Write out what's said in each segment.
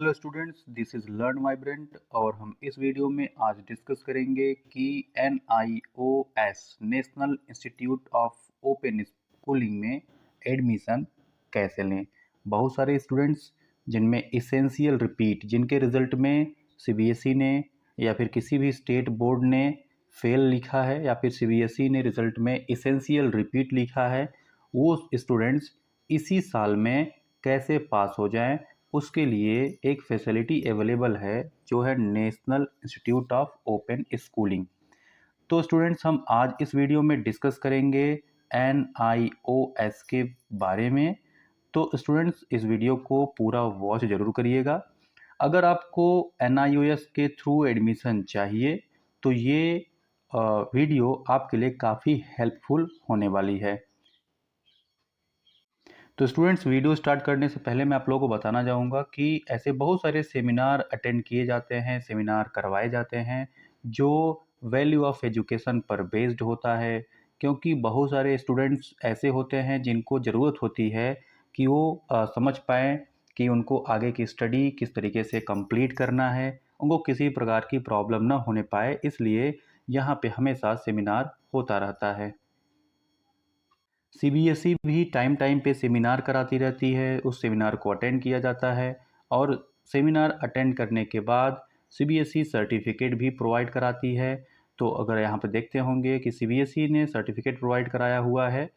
Hello students, this is learn vibrant और हम इस वीडियो में आज डिस्कस करेंगे कि NIOS national institute of open schooling में एडमिशन कैसे लें। बहुत सारे स्टूडेंट्स जिनमें इसेंशियल रिपीट, जिनके रिजल्ट में CBSE ने या फिर किसी भी स्टेट बोर्ड ने फेल लिखा है या फिर CBSE ने रिजल्ट में इसेंशियल रिपीट लिखा है, वो स्टूडेंट्स इसी साल में कैसे पास हो जाएं, उसके लिए एक फैसिलिटी अवेलेबल है जो है national institute of open schooling. तो स्टूडेंट्स, हम आज इस वीडियो में डिस्कस करेंगे NIOS के बारे में। तो स्टूडेंट्स, इस वीडियो को पूरा वॉच ज़रूर करिएगा। अगर आपको NIOS के थ्रू एडमिशन चाहिए तो ये वीडियो आपके लिए काफ़ी हेल्पफुल होने वाली है। तो स्टूडेंट्स, वीडियो स्टार्ट करने से पहले मैं आप लोगों को बताना चाहूँगा कि ऐसे बहुत सारे सेमिनार अटेंड किए जाते हैं, सेमिनार करवाए जाते हैं जो वैल्यू ऑफ एजुकेशन पर बेस्ड होता है। क्योंकि बहुत सारे स्टूडेंट्स ऐसे होते हैं जिनको ज़रूरत होती है कि वो समझ पाएँ कि उनको आगे की स्टडी किस तरीके से कंप्लीट करना है, उनको किसी प्रकार की प्रॉब्लम ना होने पाए, इसलिए यहाँ पे हमेशा सेमिनार होता रहता है। CBSE भी टाइम टाइम पे सेमिनार कराती रहती है, उस सेमिनार को अटेंड किया जाता है और सेमिनार अटेंड करने के बाद CBSE सर्टिफिकेट भी प्रोवाइड कराती है। तो अगर यहाँ पे देखते होंगे कि CBSE ने सर्टिफिकेट प्रोवाइड कराया हुआ है,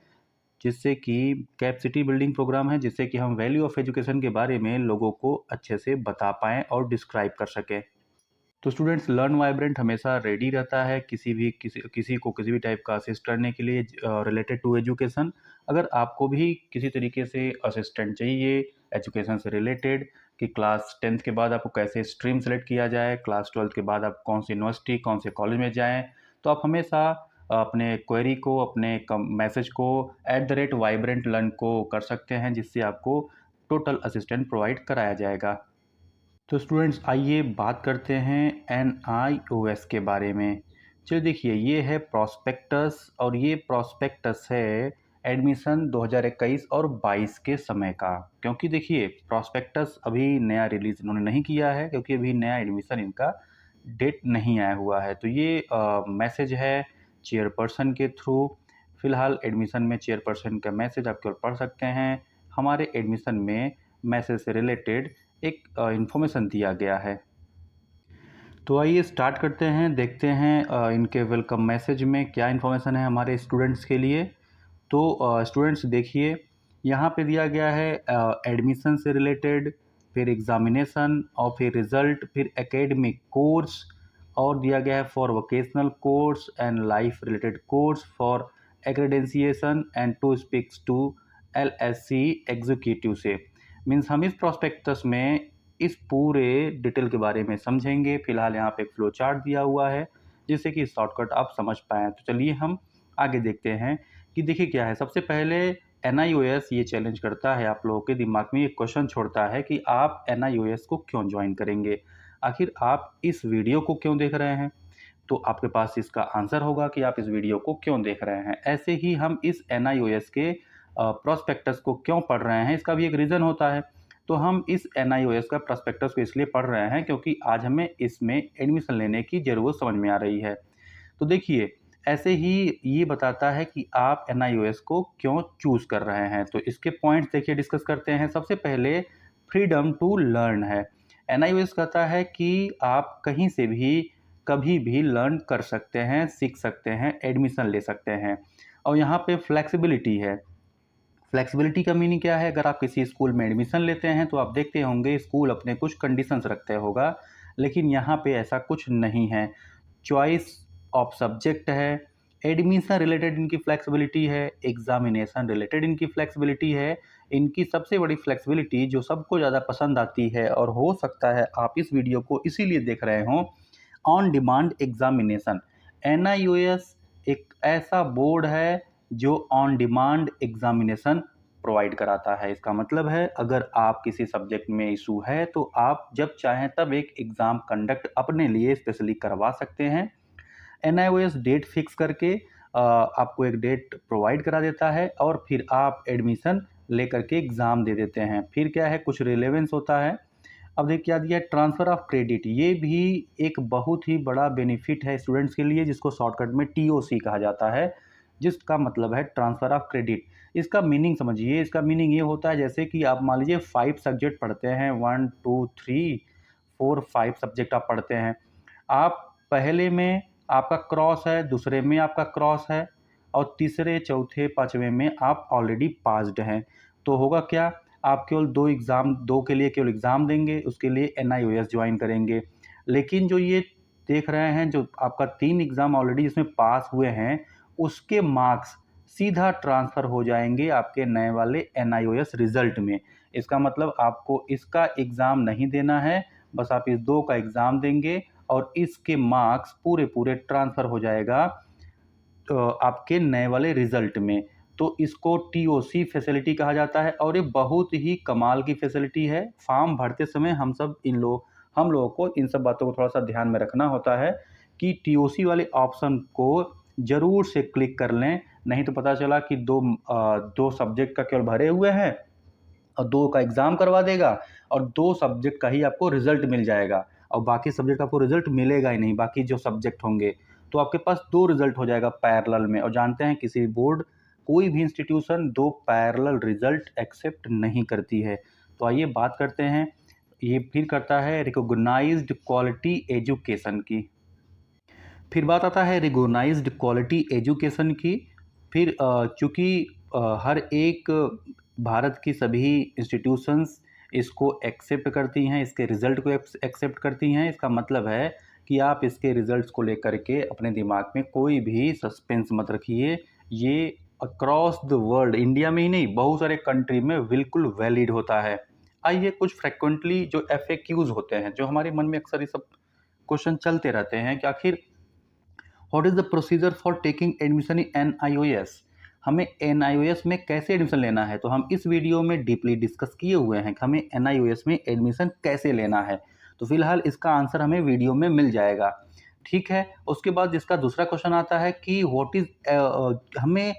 जिससे कि कैपेसिटी बिल्डिंग प्रोग्राम है, जिससे कि हम वैल्यू ऑफ एजुकेशन के बारे में लोगों को अच्छे से बता पाएँ और डिस्क्राइब कर सकें। तो स्टूडेंट्स, लर्न वाइब्रेंट हमेशा रेडी रहता है किसी को किसी भी टाइप का असिस्ट करने के लिए रिलेटेड टू एजुकेशन। अगर आपको भी किसी तरीके से असिस्टेंट चाहिए एजुकेशन से रिलेटेड, कि क्लास 10th के बाद आपको कैसे स्ट्रीम सेलेक्ट किया जाए, क्लास 12th के बाद आप कौन सी यूनिवर्सिटी कौन से कॉलेज में जाएं, तो आप हमेशा अपने क्वेरी को, अपने मैसेज को @vibrant learn को कर सकते हैं, जिससे आपको टोटल असिस्टेंट प्रोवाइड कराया जाएगा। तो स्टूडेंट्स, आइए बात करते हैं NIOS के बारे में। चलिए देखिए, ये है प्रॉस्पेक्टस और ये प्रॉस्पेक्टस है एडमिशन 2021 और 22 के समय का। क्योंकि देखिए, प्रॉस्पेक्टस अभी नया रिलीज इन्होंने नहीं किया है, क्योंकि अभी नया एडमिशन इनका डेट नहीं आया हुआ है। तो ये मैसेज है चेयरपर्सन के थ्रू। फिलहाल एडमिशन में चेयरपर्सन का मैसेज आप केवल पढ़ सकते हैं। हमारे एडमिशन में मैसेज से रिलेटेड एक इन्फॉर्मेशन दिया गया है। तो आइए स्टार्ट करते हैं, देखते हैं इनके वेलकम मैसेज में क्या इन्फॉर्मेशन है हमारे स्टूडेंट्स के लिए। तो स्टूडेंट्स देखिए, यहाँ पे दिया गया है एडमिशन से रिलेटेड, फिर एग्जामिनेशन और फिर रिजल्ट, फिर एकेडमिक कोर्स, और दिया गया है for vocational course and life related course for accreditation and to speaks to LSC executive से। मीन्स हम इस प्रोस्पेक्टस में इस पूरे डिटेल के बारे में समझेंगे। फिलहाल यहाँ पे एक फ्लो चार्ट दिया हुआ है जिससे कि शॉर्टकट आप समझ पाएँ। तो चलिए हम आगे देखते हैं कि देखिए क्या है। सबसे पहले NIOS ये चैलेंज करता है, आप लोगों के दिमाग में एक क्वेश्चन छोड़ता है कि आप NIOS को क्यों ज्वाइन करेंगे, आखिर आप इस वीडियो को क्यों देख रहे हैं। तो आपके पास इसका आंसर होगा कि आप इस वीडियो को क्यों देख रहे हैं। ऐसे ही हम इस NIOS के प्रोस्पेक्टस को क्यों पढ़ रहे हैं, इसका भी एक रीज़न होता है। तो हम इस NIOS का प्रोस्पेक्टस को इसलिए पढ़ रहे हैं क्योंकि आज हमें इसमें एडमिशन लेने की ज़रूरत समझ में आ रही है। तो देखिए, ऐसे ही ये बताता है कि आप NIOS को क्यों चूज़ कर रहे हैं। तो इसके पॉइंट्स देखिए, डिस्कस करते हैं। सबसे पहले फ्रीडम टू लर्न है। NIOS कहता है कि आप कहीं से भी कभी भी लर्न कर सकते हैं, सीख सकते हैं, एडमिशन ले सकते हैं। और यहाँ पे फ्लेक्सिबिलिटी है। फ्लेक्सिबिलिटी का मीनिंग क्या है, अगर आप किसी स्कूल में एडमिशन लेते हैं तो आप देखते होंगे स्कूल अपने कुछ कंडीशंस रखते होगा, लेकिन यहाँ पे ऐसा कुछ नहीं है। चॉइस ऑफ सब्जेक्ट है, एडमिशन रिलेटेड इनकी फ्लेक्सिबिलिटी है, एग्जामिनेशन रिलेटेड इनकी फ्लेक्सिबिलिटी है। इनकी सबसे बड़ी फ्लेक्सिबिलिटी जो सबको ज़्यादा पसंद आती है, और हो सकता है आप इस वीडियो को इसीलिए देख रहे हों, ऑन डिमांड एग्जामिनेशन। NIOS एक ऐसा बोर्ड है जो ऑन डिमांड एग्जामिनेशन प्रोवाइड कराता है। इसका मतलब है, अगर आप किसी सब्जेक्ट में इशू है तो आप जब चाहें तब एक एग्ज़ाम कंडक्ट अपने लिए स्पेशली करवा सकते हैं। NIOS डेट फिक्स करके आपको एक डेट प्रोवाइड करा देता है और फिर आप एडमिशन लेकर के एग्ज़ाम दे देते हैं। फिर क्या है, कुछ रिलेवेंस होता है। अब देखिए क्या दिया है, ट्रांसफ़र ऑफ क्रेडिट। ये भी एक बहुत ही बड़ा बेनिफिट है स्टूडेंट्स के लिए, जिसको शॉर्टकट में टीओसी कहा जाता है, जिसका मतलब है ट्रांसफ़र ऑफ क्रेडिट। इसका मीनिंग समझिए, इसका मीनिंग ये होता है जैसे कि आप मान लीजिए 5 सब्जेक्ट पढ़ते हैं, 1 2 3 4 5 सब्जेक्ट आप पढ़ते हैं। आप पहले में आपका क्रॉस है, दूसरे में आपका क्रॉस है और तीसरे, चौथे, पाँचवें में आप ऑलरेडी पास्ड हैं। तो होगा क्या, आप केवल 2 के लिए केवल एग्ज़ाम देंगे, उसके लिए एनआईओएस ज्वाइन करेंगे। लेकिन जो ये देख रहे हैं, जो आपका 3 एग्ज़ाम ऑलरेडी जिसमें पास हुए हैं, उसके मार्क्स सीधा ट्रांसफ़र हो जाएंगे आपके नए वाले एनआईओएस रिज़ल्ट में। इसका मतलब आपको इसका एग्ज़ाम नहीं देना है, बस आप इस 2 का एग्ज़ाम देंगे और इसके मार्क्स पूरे ट्रांसफ़र हो जाएगा आपके नए वाले रिज़ल्ट में। तो इसको टीओसी फैसिलिटी कहा जाता है और ये बहुत ही कमाल की फैसिलिटी है। फॉर्म भरते समय हम लोगों को इन सब बातों को थोड़ा-सा ध्यान में रखना होता है कि टीओसी वाले ऑप्शन को ज़रूर से क्लिक कर लें, नहीं तो पता चला कि 2 सब्जेक्ट का केवल भरे हुए हैं और 2 का एग्ज़ाम करवा देगा और 2 सब्जेक्ट का ही आपको रिज़ल्ट मिल जाएगा और बाकी सब्जेक्ट का आपको रिज़ल्ट मिलेगा ही नहीं, बाकी जो सब्जेक्ट होंगे। तो आपके पास 2 रिज़ल्ट हो जाएगा पैरेलल में, और जानते हैं किसी भी बोर्ड, कोई भी इंस्टीट्यूशन 2 पैरेलल रिज़ल्ट एक्सेप्ट नहीं करती है। तो आइए बात करते हैं, ये फिर करता है रिकॉग्नाइज्ड क्वालिटी एजुकेशन की। फिर बात आता है रिकॉग्नाइज्ड क्वालिटी एजुकेशन की। फिर चूँकि हर एक भारत की सभी इंस्टीट्यूशंस इसको एक्सेप्ट करती हैं, इसके रिज़ल्ट को एक्सेप्ट करती हैं। इसका मतलब है कि आप इसके रिज़ल्ट्स को लेकर के अपने दिमाग में कोई भी सस्पेंस मत रखिए। ये अक्रॉस द वर्ल्ड, इंडिया में ही नहीं, बहुत सारे कंट्री में बिल्कुल वैलिड होता है। आइए कुछ फ्रिक्वेंटली जो एफएक्यूज़ होते हैं, जो हमारे मन में अक्सर ये सब क्वेश्चन चलते रहते हैं कि आखिर what is the procedure for taking admission in NIOS, हमें एनआईओएस में कैसे एडमिशन लेना है। तो हम इस वीडियो में डीपली डिस्कस किए हुए हैं कि हमें एनआईओएस में एडमिशन कैसे लेना है। तो फिलहाल इसका आंसर हमें वीडियो में मिल जाएगा, ठीक है। उसके बाद जिसका दूसरा क्वेश्चन आता है कि व्हाट इज़ हमें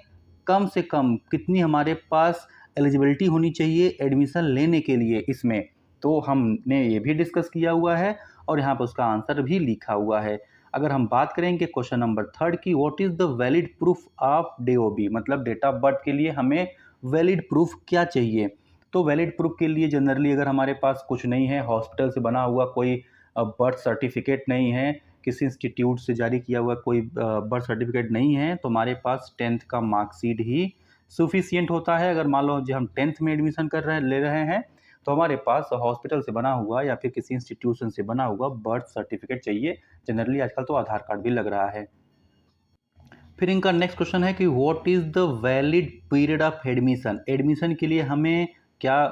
कम से कम कितनी हमारे पास एलिजिबिलिटी होनी चाहिए एडमिशन लेने के लिए इसमें, तो हमने ये भी डिस्कस किया हुआ है और यहाँ पर उसका आंसर भी लिखा हुआ है। अगर हम बात करेंगे क्वेश्चन नंबर 3 की, what is the valid proof of DOB, मतलब डेट ऑफ बर्थ के लिए हमें वैलिड प्रूफ क्या चाहिए। तो वैलिड प्रूफ के लिए जनरली अगर हमारे पास कुछ नहीं है, हॉस्पिटल से बना हुआ कोई बर्थ सर्टिफिकेट नहीं है, किसी इंस्टीट्यूट से जारी किया हुआ कोई बर्थ सर्टिफिकेट नहीं है, तो हमारे पास 10th का मार्कशीट ही सफिशिएंट होता है। अगर मान लो जो हम 10th में एडमिशन ले रहे हैं, तो हमारे पास हॉस्पिटल से बना हुआ या फिर किसी इंस्टीट्यूशन से बना हुआ बर्थ सर्टिफिकेट चाहिए। जनरली आजकल तो आधार कार्ड भी लग रहा है। फिर इनका नेक्स्ट क्वेश्चन है कि what is the valid period of admission, admission के लिए हमें क्या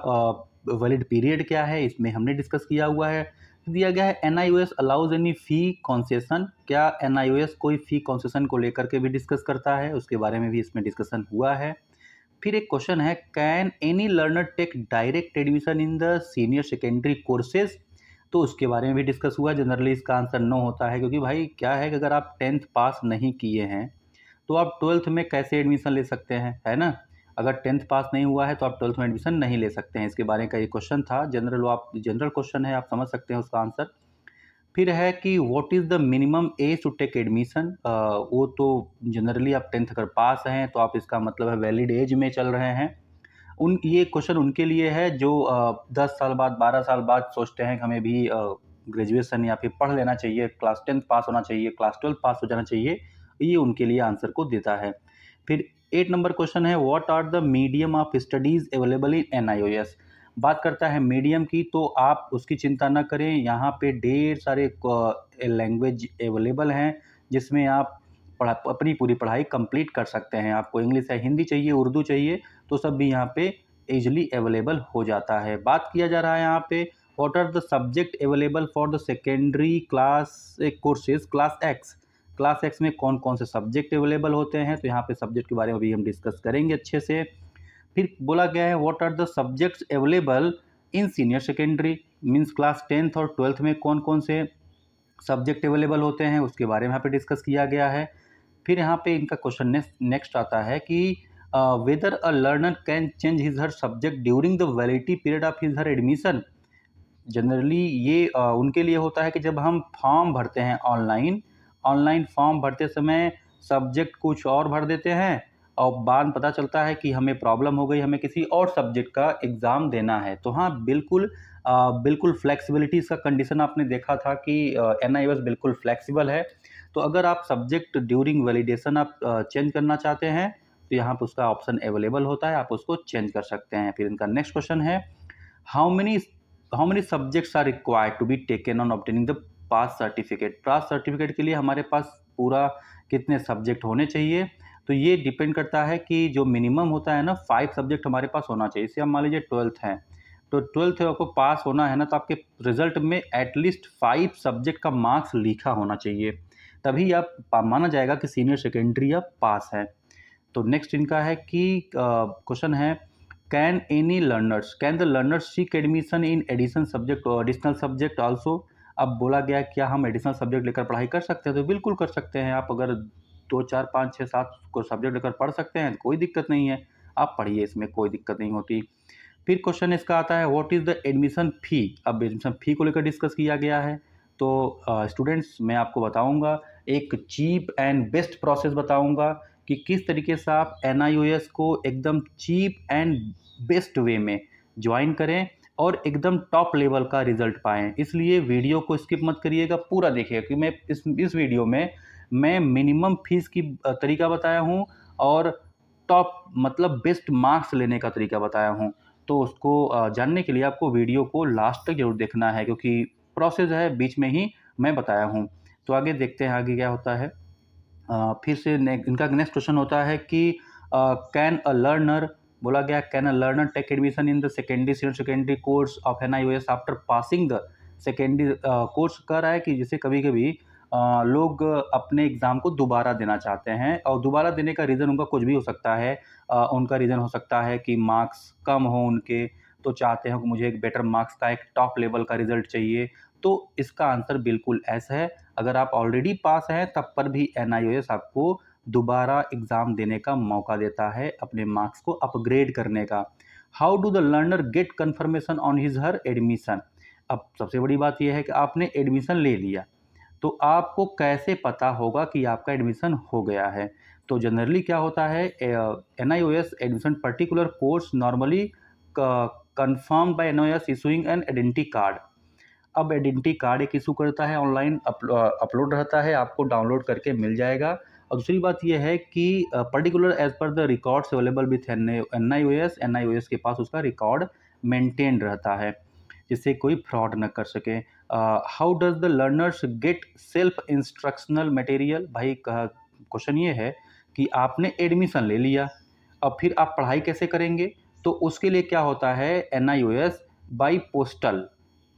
वैलिड पीरियड क्या है, इसमें हमने डिस्कस किया हुआ है। दिया गया है एनआईओएस अलाउज एनी फ़ी कंसेशन, क्या एनआईओएस कोई फ़ी कंसेशन को लेकर के भी डिस्कस करता है, उसके बारे में भी इसमें डिस्कशन हुआ है। फिर एक क्वेश्चन है, can any learner take direct admission in the senior secondary courses, तो उसके बारे में भी डिस्कस हुआ। जनरली इसका आंसर नो होता है, क्योंकि भाई क्या है कि अगर आप 10th पास नहीं किए हैं तो आप 12th में कैसे एडमिशन ले सकते हैं, है ना। अगर 10th पास नहीं हुआ है तो आप 12th में एडमिशन नहीं ले सकते हैं। इसके बारे का ये क्वेश्चन था, जनरल क्वेश्चन है, आप समझ सकते हैं उसका आंसर। फिर है कि what is the minimum age to take admission, वो तो जनरली आप 10th अगर पास हैं तो आप, इसका मतलब है वैलिड एज में चल रहे हैं। ये क्वेश्चन उनके लिए है जो 10 साल बाद, 12 साल बाद सोचते हैं कि हमें भी ग्रेजुएशन या फिर पढ़ लेना चाहिए, क्लास 10th पास होना चाहिए, क्लास 12 पास हो जाना चाहिए, ये उनके लिए आंसर को देता है। फिर 8 नंबर क्वेश्चन है, what are the medium of studies available in NIOS, बात करता है मीडियम की, तो आप उसकी चिंता न करें, यहाँ पे ढेर सारे लैंग्वेज अवेलेबल हैं जिसमें आप अपनी पूरी पढ़ाई कंप्लीट कर सकते हैं। आपको इंग्लिश या हिंदी चाहिए, उर्दू चाहिए, तो सब भी यहाँ पे ईजिली अवेलेबल हो जाता है। बात किया जा रहा है यहाँ पे, what are the subject available for the secondary class courses class X में कौन कौन से सब्जेक्ट अवेलेबल होते हैं, तो यहाँ पे सब्जेक्ट के बारे में भी हम डिस्कस करेंगे अच्छे से। फिर बोला गया है what are the subjects available in senior secondary, means class 10th और 12th में कौन कौन से सब्जेक्ट अवेलेबल होते हैं, उसके बारे में यहाँ पे डिस्कस किया गया है। फिर यहाँ पे इनका क्वेश्चन नेक्स्ट आता है कि weather a learner can change his her subject during the validity period of his her admission, generally ये उनके लिए होता है कि जब हम फॉर्म भरते हैं ऑनलाइन फॉर्म भरते समय सब्जेक्ट कुछ और भर देते हैं और बाद में पता चलता है कि हमें प्रॉब्लम हो गई, हमें किसी और सब्जेक्ट का एग्ज़ाम देना है। तो हाँ, बिल्कुल फ्लेक्सिबिलिटी इसका कंडीशन आपने देखा था कि एनआईओएस बिल्कुल फ्लेक्सिबल है। तो अगर आप सब्जेक्ट ड्यूरिंग वैलिडेशन आप चेंज करना चाहते हैं तो यहाँ पर उसका ऑप्शन अवेलेबल होता है, आप उसको चेंज कर सकते हैं। फिर इनका नेक्स्ट क्वेश्चन है, how many subjects are required to be taken on obtaining the pass certificate. Pass certificate के लिए हमारे पास पूरा कितने सब्जेक्ट होने चाहिए? तो ये डिपेंड करता है कि जो मिनिमम होता है ना 5 सब्जेक्ट हमारे पास होना चाहिए। जैसे हम मान लीजिए 12th हैं, तो 12th आपको पास होना है ना, तो आपके रिजल्ट में एटलीस्ट 5 सब्जेक्ट का मार्क्स लिखा होना चाहिए, तभी आप माना जाएगा कि सीनियर सेकेंडरी आप पास हैं। तो नेक्स्ट इनका है कि क्वेश्चन है, can the learners seek admission in additional subject और एडिशनल सब्जेक्ट आल्सो। अब बोला गया क्या हम एडिशनल सब्जेक्ट लेकर पढ़ाई कर सकते हैं? तो बिल्कुल कर सकते हैं। आप अगर 2 4 5 6 7 को सब्जेक्ट लेकर पढ़ सकते हैं, कोई दिक्कत नहीं है, आप पढ़िए, इसमें कोई दिक्कत नहीं होती। फिर क्वेश्चन इसका आता है, व्हाट इज़ द एडमिशन फ़ी। अब एडमिशन फ़ी को लेकर डिस्कस किया गया है। तो स्टूडेंट्स मैं आपको बताऊंगा, एक चीप एंड बेस्ट प्रोसेस बताऊंगा कि किस तरीके से आप एनआईओएस को एकदम चीप एंड बेस्ट वे में ज्वाइन करें और एकदम टॉप लेवल का रिजल्ट पाएँ। इसलिए वीडियो को स्किप मत करिएगा, पूरा देखिएगा कि मैं इस वीडियो में मैं मिनिमम फीस की तरीका बताया हूँ और टॉप मतलब बेस्ट मार्क्स लेने का तरीका बताया हूँ। तो उसको जानने के लिए आपको वीडियो को लास्ट तक ज़रूर देखना है, क्योंकि प्रोसेस है बीच में ही मैं बताया हूँ। तो आगे देखते हैं आगे क्या होता है। फिर से इनका नेक्स्ट क्वेश्चन होता है कि कैन अ लर्नर, बोला गया can a learner take admission in the secondary senior secondary course of NIOS after passing the secondary course. कह रहा है कि जैसे कभी कभी लोग अपने एग्ज़ाम को दोबारा देना चाहते हैं और दोबारा देने का रीज़न उनका कुछ भी हो सकता है। उनका रीज़न हो सकता है कि मार्क्स कम हो उनके, तो चाहते हो कि मुझे एक बेटर मार्क्स का एक टॉप लेवल का रिज़ल्ट चाहिए। तो इसका आंसर बिल्कुल ऐसा है, अगर आप ऑलरेडी पास हैं तब पर भी एनआईओएस आपको दोबारा एग्ज़ाम देने का मौका देता है, अपने मार्क्स को अपग्रेड करने का। How do the learner get confirmation on his her admission. अब सबसे बड़ी बात यह है कि आपने एडमिशन ले लिया, तो आपको कैसे पता होगा कि आपका एडमिशन हो गया है? तो जनरली क्या होता है, NIOS admission particular course normally confirmed by NIOS issuing an identity card. अब आइडेंटिटी कार्ड एक इशू करता है, ऑनलाइन अपलोड रहता है, आपको डाउनलोड करके मिल जाएगा। और दूसरी बात यह है कि पर्टिकुलर एज पर the records available with NIOS के पास उसका रिकॉर्ड मेंटेन रहता है, जिससे कोई फ्रॉड न कर सके। How does the learners get self instructional material. भाई क्वेश्चन ये है कि आपने एडमिशन ले लिया, अब फिर आप पढ़ाई कैसे करेंगे? तो उसके लिए क्या होता है, एनआईओएस बाई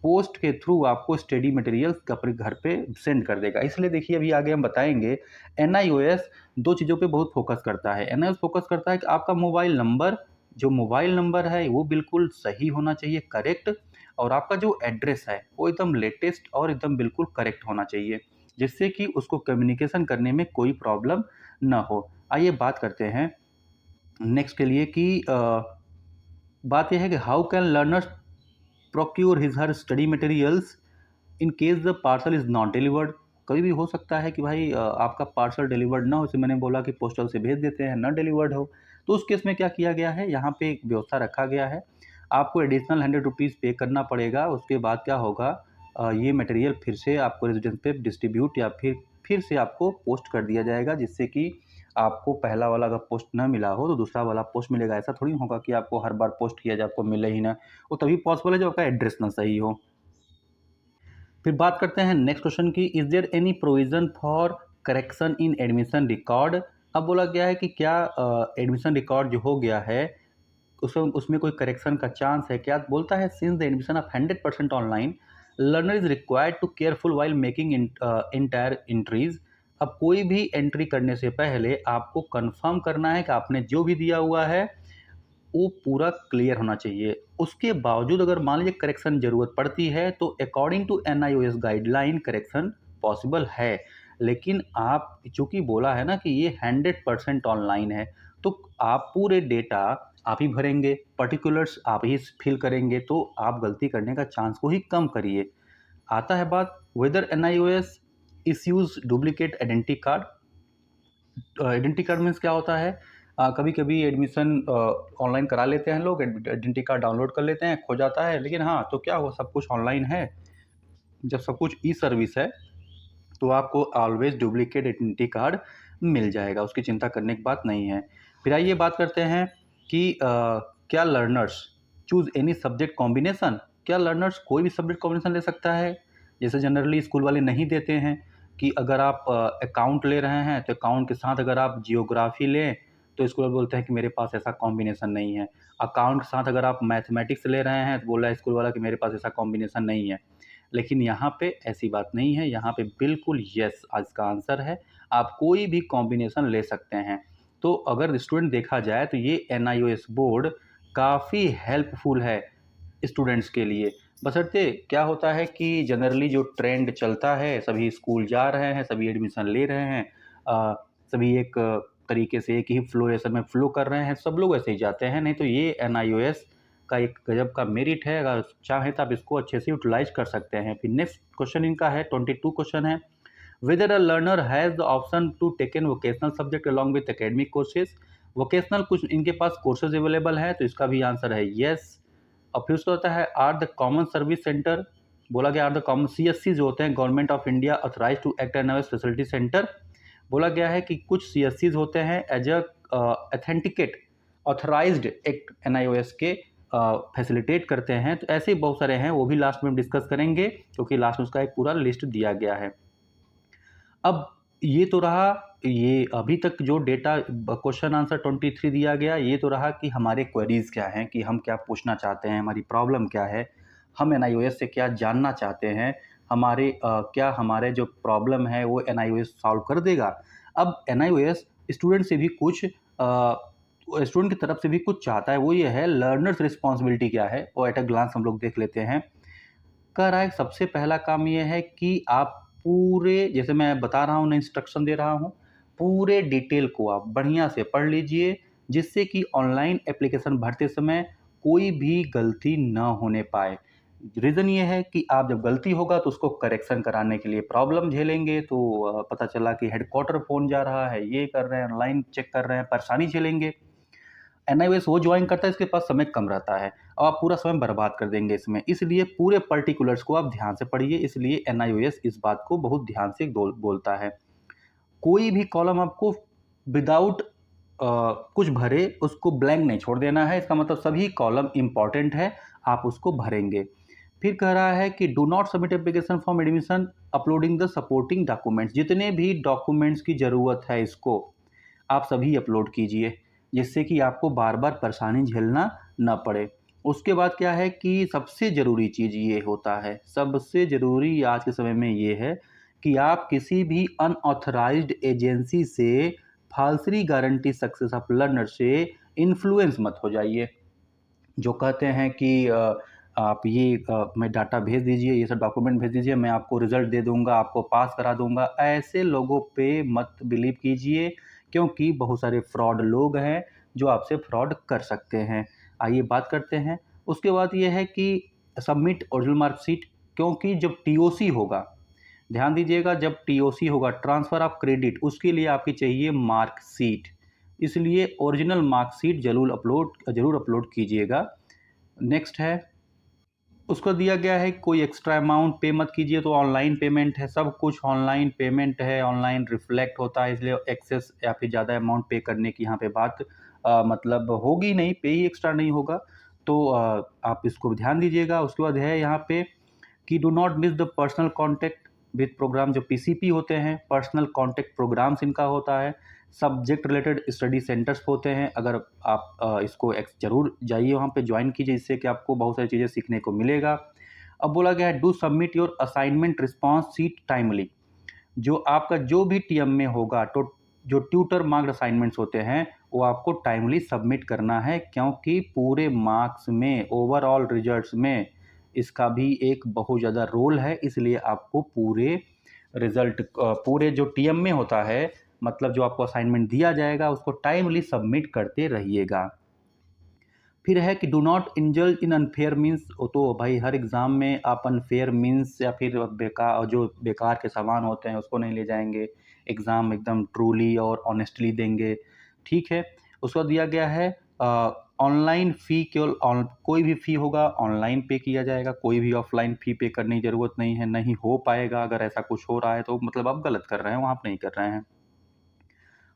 पोस्ट के थ्रू आपको स्टडी मटेरियल अपने घर पे सेंड कर देगा। इसलिए देखिए अभी आगे हम बताएंगे, एनआईओएस दो चीज़ों पे बहुत फोकस करता है। एनआईओएस फोकस करता है कि आपका मोबाइल नंबर है वो बिल्कुल सही होना चाहिए, करेक्ट, और आपका जो एड्रेस है वो एकदम लेटेस्ट और एकदम बिल्कुल करेक्ट होना चाहिए, जिससे कि उसको कम्युनिकेशन करने में कोई प्रॉब्लम ना हो। आइए बात करते हैं नेक्स्ट के लिए कि बात यह है कि how can learners procure his her study materials in case the parcel is not delivered. कभी भी हो सकता है कि भाई आपका पार्सल डिलीवर्ड ना हो, जैसे मैंने बोला कि पोस्टल से भेज देते हैं, ना डिलीवर्ड हो, तो उस केस में क्या किया गया है, यहाँ पे एक व्यवस्था रखा गया है, आपको एडिशनल 100 रुपीज़ पे करना पड़ेगा। उसके बाद क्या होगा, ये मटेरियल फिर से आपको रेजिडेंस पे डिस्ट्रीब्यूट या फिर से आपको पोस्ट कर दिया जाएगा, जिससे कि आपको पहला वाला अगर पोस्ट ना मिला हो तो दूसरा वाला पोस्ट मिलेगा। ऐसा थोड़ी होगा कि आपको हर बार पोस्ट किया जाए आपको मिले ही ना, वो तभी पॉसिबल है जब आपका एड्रेस ना सही हो। फिर बात करते हैं नेक्स्ट क्वेश्चन की, is there any provision for correction in admission record. अब बोला गया है कि क्या एडमिशन रिकॉर्ड जो हो गया है उसमें कोई करेक्शन का चांस है क्या? बोलता है since the admission of 100% online, learner is required to careful while making entire entries. अब कोई भी एंट्री करने से पहले आपको कंफर्म करना है कि आपने जो भी दिया हुआ है वो पूरा क्लियर होना चाहिए। उसके बावजूद अगर मान लीजिए करेक्शन ज़रूरत पड़ती है तो according to NIOS guideline correction possible है। लेकिन आप चूँकि बोला है ना कि ये 100% ऑनलाइन है, तो आप पूरे डेटा आप ही भरेंगे, पर्टिकुलर्स आप ही फिल करेंगे, तो आप गलती करने का चांस को ही कम करिए। आता है बात whether NIOS issues duplicate identity card. Identity card means क्या होता है, कभी कभी एडमिशन ऑनलाइन करा लेते हैं लोग, आइडेंटिटी कार्ड डाउनलोड कर लेते हैं, खो जाता है, लेकिन हाँ तो क्या वो सब कुछ ऑनलाइन है, जब सब कुछ ई सर्विस है तो आपको ऑलवेज डुप्लीकेट आइडेंटिटी कार्ड मिल जाएगा, उसकी चिंता करने की बात नहीं है। फिर आइए बात करते हैं कि क्या learners choose any subject combination, क्या लर्नर्स कोई भी सब्जेक्ट कॉम्बिनेशन ले सकता है, जैसे जनरली स्कूल वाले नहीं देते हैं कि अगर आप अकाउंट ले रहे हैं तो अकाउंट के साथ अगर आप जियोग्राफी लें तो स्कूल वाले बोलते हैं कि मेरे पास ऐसा कॉम्बिनेशन नहीं है। अकाउंट के साथ अगर आप मैथमेटिक्स ले रहे हैं तो बोल रहा है स्कूल वाला कि मेरे पास ऐसा कॉम्बिनेशन नहीं है। लेकिन यहाँ पे ऐसी बात नहीं है, यहाँ पे बिल्कुल यस आज का आंसर है, आप कोई भी कॉम्बिनेशन ले सकते हैं। तो अगर स्टूडेंट देखा जाए तो ये एनआईओएस बोर्ड काफ़ी हेल्पफुल है स्टूडेंट्स के लिए। बशर्ते क्या होता है कि जनरली जो ट्रेंड चलता है, सभी स्कूल जा रहे हैं, सभी एडमिशन ले रहे हैं, सभी एक तरीके से एक ही फ्लोरेशन में फ्लो कर रहे हैं, सब लोग ऐसे ही जाते हैं। नहीं तो ये एनआईओएस का एक गजब का मेरिट है, अगर चाहें तो आप इसको अच्छे से यूटिलाइज कर सकते हैं। फिर नेक्स्ट क्वेश्चन इनका है 22 क्वेश्चन है, whether a learner has the option to take in vocational subject along with academic courses. Vocational कुछ इनके पास कोर्सेज अवेलेबल है, तो इसका भी आंसर है येस। और फिर उसका होता है are the common service centre, बोला गया आर द कॉमन सीएससी जो होते हैं government of India authorise to act an facility centre. बोला गया है कि कुछ सीएससीज होते हैं as a authenticate authorised act NIOS के फैसिलिटेट करते हैं। तो ऐसे ही बहुत सारे हैं, वो भी लास्ट में हम डिस्कस करेंगे क्योंकि लास्ट में उसका एक पूरा लिस्ट दिया गया है। अब ये तो रहा, ये अभी तक जो डेटा क्वेश्चन आंसर 23 दिया गया, ये तो रहा कि हमारे क्वेरीज क्या हैं, कि हम क्या पूछना चाहते हैं, हमारी प्रॉब्लम क्या है, हम एनआईओएस से क्या जानना चाहते हैं, हमारे क्या हमारे जो प्रॉब्लम है वो एनआईओएस सॉल्व कर देगा। अब एनआईओएस स्टूडेंट से भी कुछ स्टूडेंट की तरफ से भी कुछ चाहता है, वो ये है लर्नर्स रिस्पॉन्सिबिलिटी क्या है, वो एट अ ग्लांस हम लोग देख लेते हैं। कह रहा है सबसे पहला काम ये है कि आप पूरे, जैसे मैं बता रहा हूँ ना, इंस्ट्रक्शन दे रहा हूँ, पूरे डिटेल को आप बढ़िया से पढ़ लीजिए, जिससे कि ऑनलाइन एप्लीकेशन भरते समय कोई भी गलती ना होने पाए। रीज़न ये है कि आप जब गलती होगा तो उसको करेक्शन कराने के लिए प्रॉब्लम झेलेंगे, तो पता चला कि हेडक्वार्टर फ़ोन जा रहा है, ये कर रहे हैं, ऑनलाइन चेक कर रहे हैं, परेशानी झेलेंगे। एनआईओएस वो ज्वाइन करता है इसके पास समय कम रहता है और आप पूरा समय बर्बाद कर देंगे इसमें, इसलिए पूरे पर्टिकुलर्स को आप ध्यान से पढ़िए, इसलिए एनआईओएस इस बात को बहुत ध्यान से बोलता है। कोई भी कॉलम आपको विदाउट कुछ भरे उसको ब्लैंक नहीं छोड़ देना है, इसका मतलब सभी कॉलम इंपॉर्टेंट है, आप उसको भरेंगे। फिर कह रहा है कि do not submit application form admission uploading the supporting documents, जितने भी डॉक्यूमेंट्स की ज़रूरत है इसको आप सभी अपलोड कीजिए, जिससे कि आपको बार बार परेशानी झेलना ना पड़े। उसके बाद क्या है कि सबसे ज़रूरी चीज़ ये होता है, सबसे ज़रूरी आज के समय में ये है कि आप किसी भी अनऑथराइज्ड एजेंसी से फाल्सरी गारंटी सक्सेस ऑफ लर्नर से इन्फ्लुएंस मत हो जाइए। जो कहते हैं कि आप ये मैं डाटा भेज दीजिए, ये सब डॉक्यूमेंट भेज दीजिए, मैं आपको रिज़ल्ट दे दूँगा, आपको पास करा दूँगा, ऐसे लोगों पे मत बिलीव कीजिए, क्योंकि बहुत सारे फ्रॉड लोग हैं जो आपसे फ्रॉड कर सकते हैं। आइए बात करते हैं। उसके बाद ये है कि सबमिट ओरिजिनल मार्कशीट, क्योंकि जब टीओसी होगा, ध्यान दीजिएगा, जब टीओसी होगा ट्रांसफ़र ऑफ क्रेडिट, उसके लिए आपकी चाहिए मार्कशीट, इसलिए ओरिजिनल मार्कशीट ज़रूर अपलोड कीजिएगा। नेक्स्ट है, उसको दिया गया है कोई एक्स्ट्रा अमाउंट पे मत कीजिए, तो ऑनलाइन पेमेंट है, सब कुछ ऑनलाइन पेमेंट है, ऑनलाइन रिफ्लेक्ट होता है, इसलिए एक्सेस या फिर ज़्यादा अमाउंट पे करने की यहाँ पे बात मतलब होगी नहीं, पे ही एक्स्ट्रा नहीं होगा, तो आप इसको ध्यान दीजिएगा। उसके बाद है यहाँ पे कि do not miss the personal contact with programme, जो पीसीपी होते हैं, पर्सनल कॉन्टैक्ट प्रोग्राम्स इनका होता है, सब्जेक्ट रिलेटेड स्टडी सेंटर्स होते हैं, अगर आप इसको ज़रूर जाइए वहाँ पे ज्वाइन कीजिए, जिससे कि आपको बहुत सारी चीज़ें सीखने को मिलेगा। अब बोला गया है do submit your assignment response sheet timely, जो आपका जो भी टीएम में होगा तो जो ट्यूटर मार्क्ड असाइनमेंट्स होते हैं वो आपको टाइमली सबमिट करना है, क्योंकि पूरे मार्क्स में, ओवरऑल रिजल्ट्स में इसका भी एक बहुत ज़्यादा रोल है, इसलिए आपको पूरे रिजल्ट पूरे जो टीएम में होता है, मतलब जो आपको असाइनमेंट दिया जाएगा उसको टाइमली सबमिट करते रहिएगा। फिर है कि do not indulge in unfair means, तो भाई हर एग्ज़ाम में आप अनफेयर मीन्स या फिर बेकार, जो बेकार के सामान होते हैं उसको नहीं ले जाएंगे, एग्ज़ाम एकदम ट्रूली और ऑनेस्टली देंगे, ठीक है। उसके बाद दिया गया है ऑनलाइन फ़ी, केवल कोई भी फ़ी होगा ऑनलाइन पे किया जाएगा, कोई भी ऑफलाइन फ़ी पे करने की ज़रूरत नहीं है, नहीं हो पाएगा। अगर ऐसा कुछ हो रहा है तो मतलब आप गलत कर रहे हैं, वहाँ आप नहीं कर रहे हैं।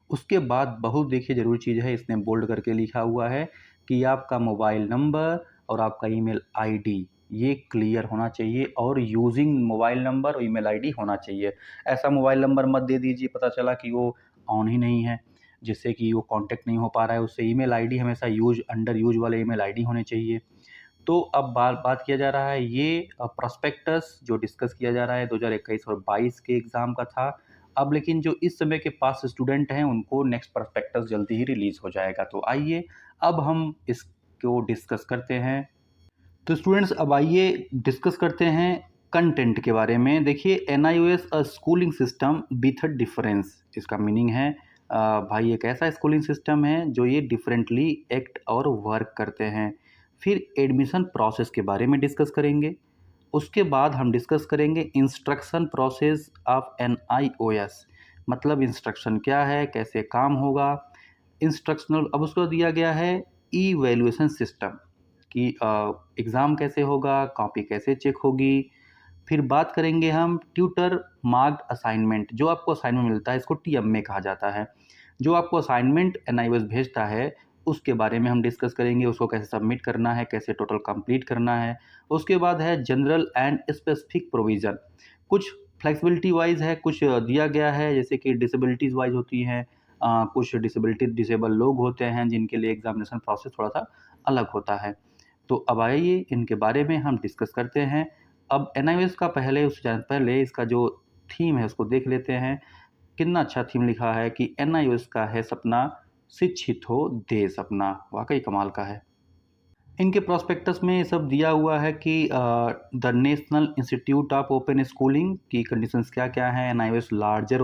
उसके बाद बहुत देखिए ज़रूरी चीज़ है, इसने बोल्ड करके लिखा हुआ है कि आपका मोबाइल नंबर और आपका ईमेल आईडी ये क्लियर होना चाहिए, और यूजिंग मोबाइल नंबर और ईमेल आईडी होना चाहिए। ऐसा मोबाइल नंबर मत दे दीजिए पता चला कि वो ऑन ही नहीं है, जिससे कि वो कांटेक्ट नहीं हो पा रहा है उससे। ईमेल आईडी हमेशा अंडर यूज वाले ईमेल आईडी होने चाहिए। तो अब बात किया जा रहा है ये प्रोस्पेक्टस जो डिस्कस किया जा रहा है 2021 और 22 के एग्ज़ाम का था। अब लेकिन जो इस समय के पास स्टूडेंट हैं उनको नेक्स्ट प्रोस्पेक्टस जल्दी ही रिलीज़ हो जाएगा। तो आइए अब हम इसको डिस्कस करते हैं। तो स्टूडेंट्स अब आइए डिस्कस करते हैं कंटेंट के बारे में। देखिए NIOS a schooling system with a difference, इसका मीनिंग है भाई एक ऐसा स्कूलिंग सिस्टम है जो ये डिफरेंटली एक्ट और वर्क करते हैं। फिर एडमिशन प्रोसेस के बारे में डिस्कस करेंगे। उसके बाद हम डिस्कस करेंगे इंस्ट्रक्शन प्रोसेस ऑफ NIOS, मतलब इंस्ट्रक्शन क्या है, कैसे काम होगा इंस्ट्रक्शनल। अब उसको दिया गया है ई-वैल्यूएशन सिस्टम कि एग्ज़ाम कैसे होगा, कॉपी कैसे चेक होगी। फिर बात करेंगे हम ट्यूटर मार्क्ड असाइनमेंट, जो आपको असाइनमेंट मिलता है इसको TMA कहा जाता है। जो आपको असाइनमेंट NIOS भेजता है उसके बारे में हम डिस्कस करेंगे, उसको कैसे सबमिट करना है, कैसे टोटल कंप्लीट करना है। उसके बाद है जनरल एंड स्पेसिफिक प्रोविज़न, कुछ फ्लेक्सिबिलिटी वाइज है, कुछ दिया गया है जैसे कि डिसेबिलिटीज़ वाइज होती हैं, कुछ डिसेबल लोग होते हैं जिनके लिए एग्जामिनेशन प्रोसेस थोड़ा सा अलग होता है। तो अब आइए इनके बारे में हम डिस्कस करते हैं। अब NIOS का पहले इसका जो थीम है उसको देख लेते हैं। कितना अच्छा थीम लिखा है कि NIOS का है सपना, शिक्षित हो देश अपना, वाकई कमाल का है। इनके प्रोस्पेक्टस में ये सब दिया हुआ है कि the national institute of open schooling की कंडीशंस क्या क्या हैं। NIOS larger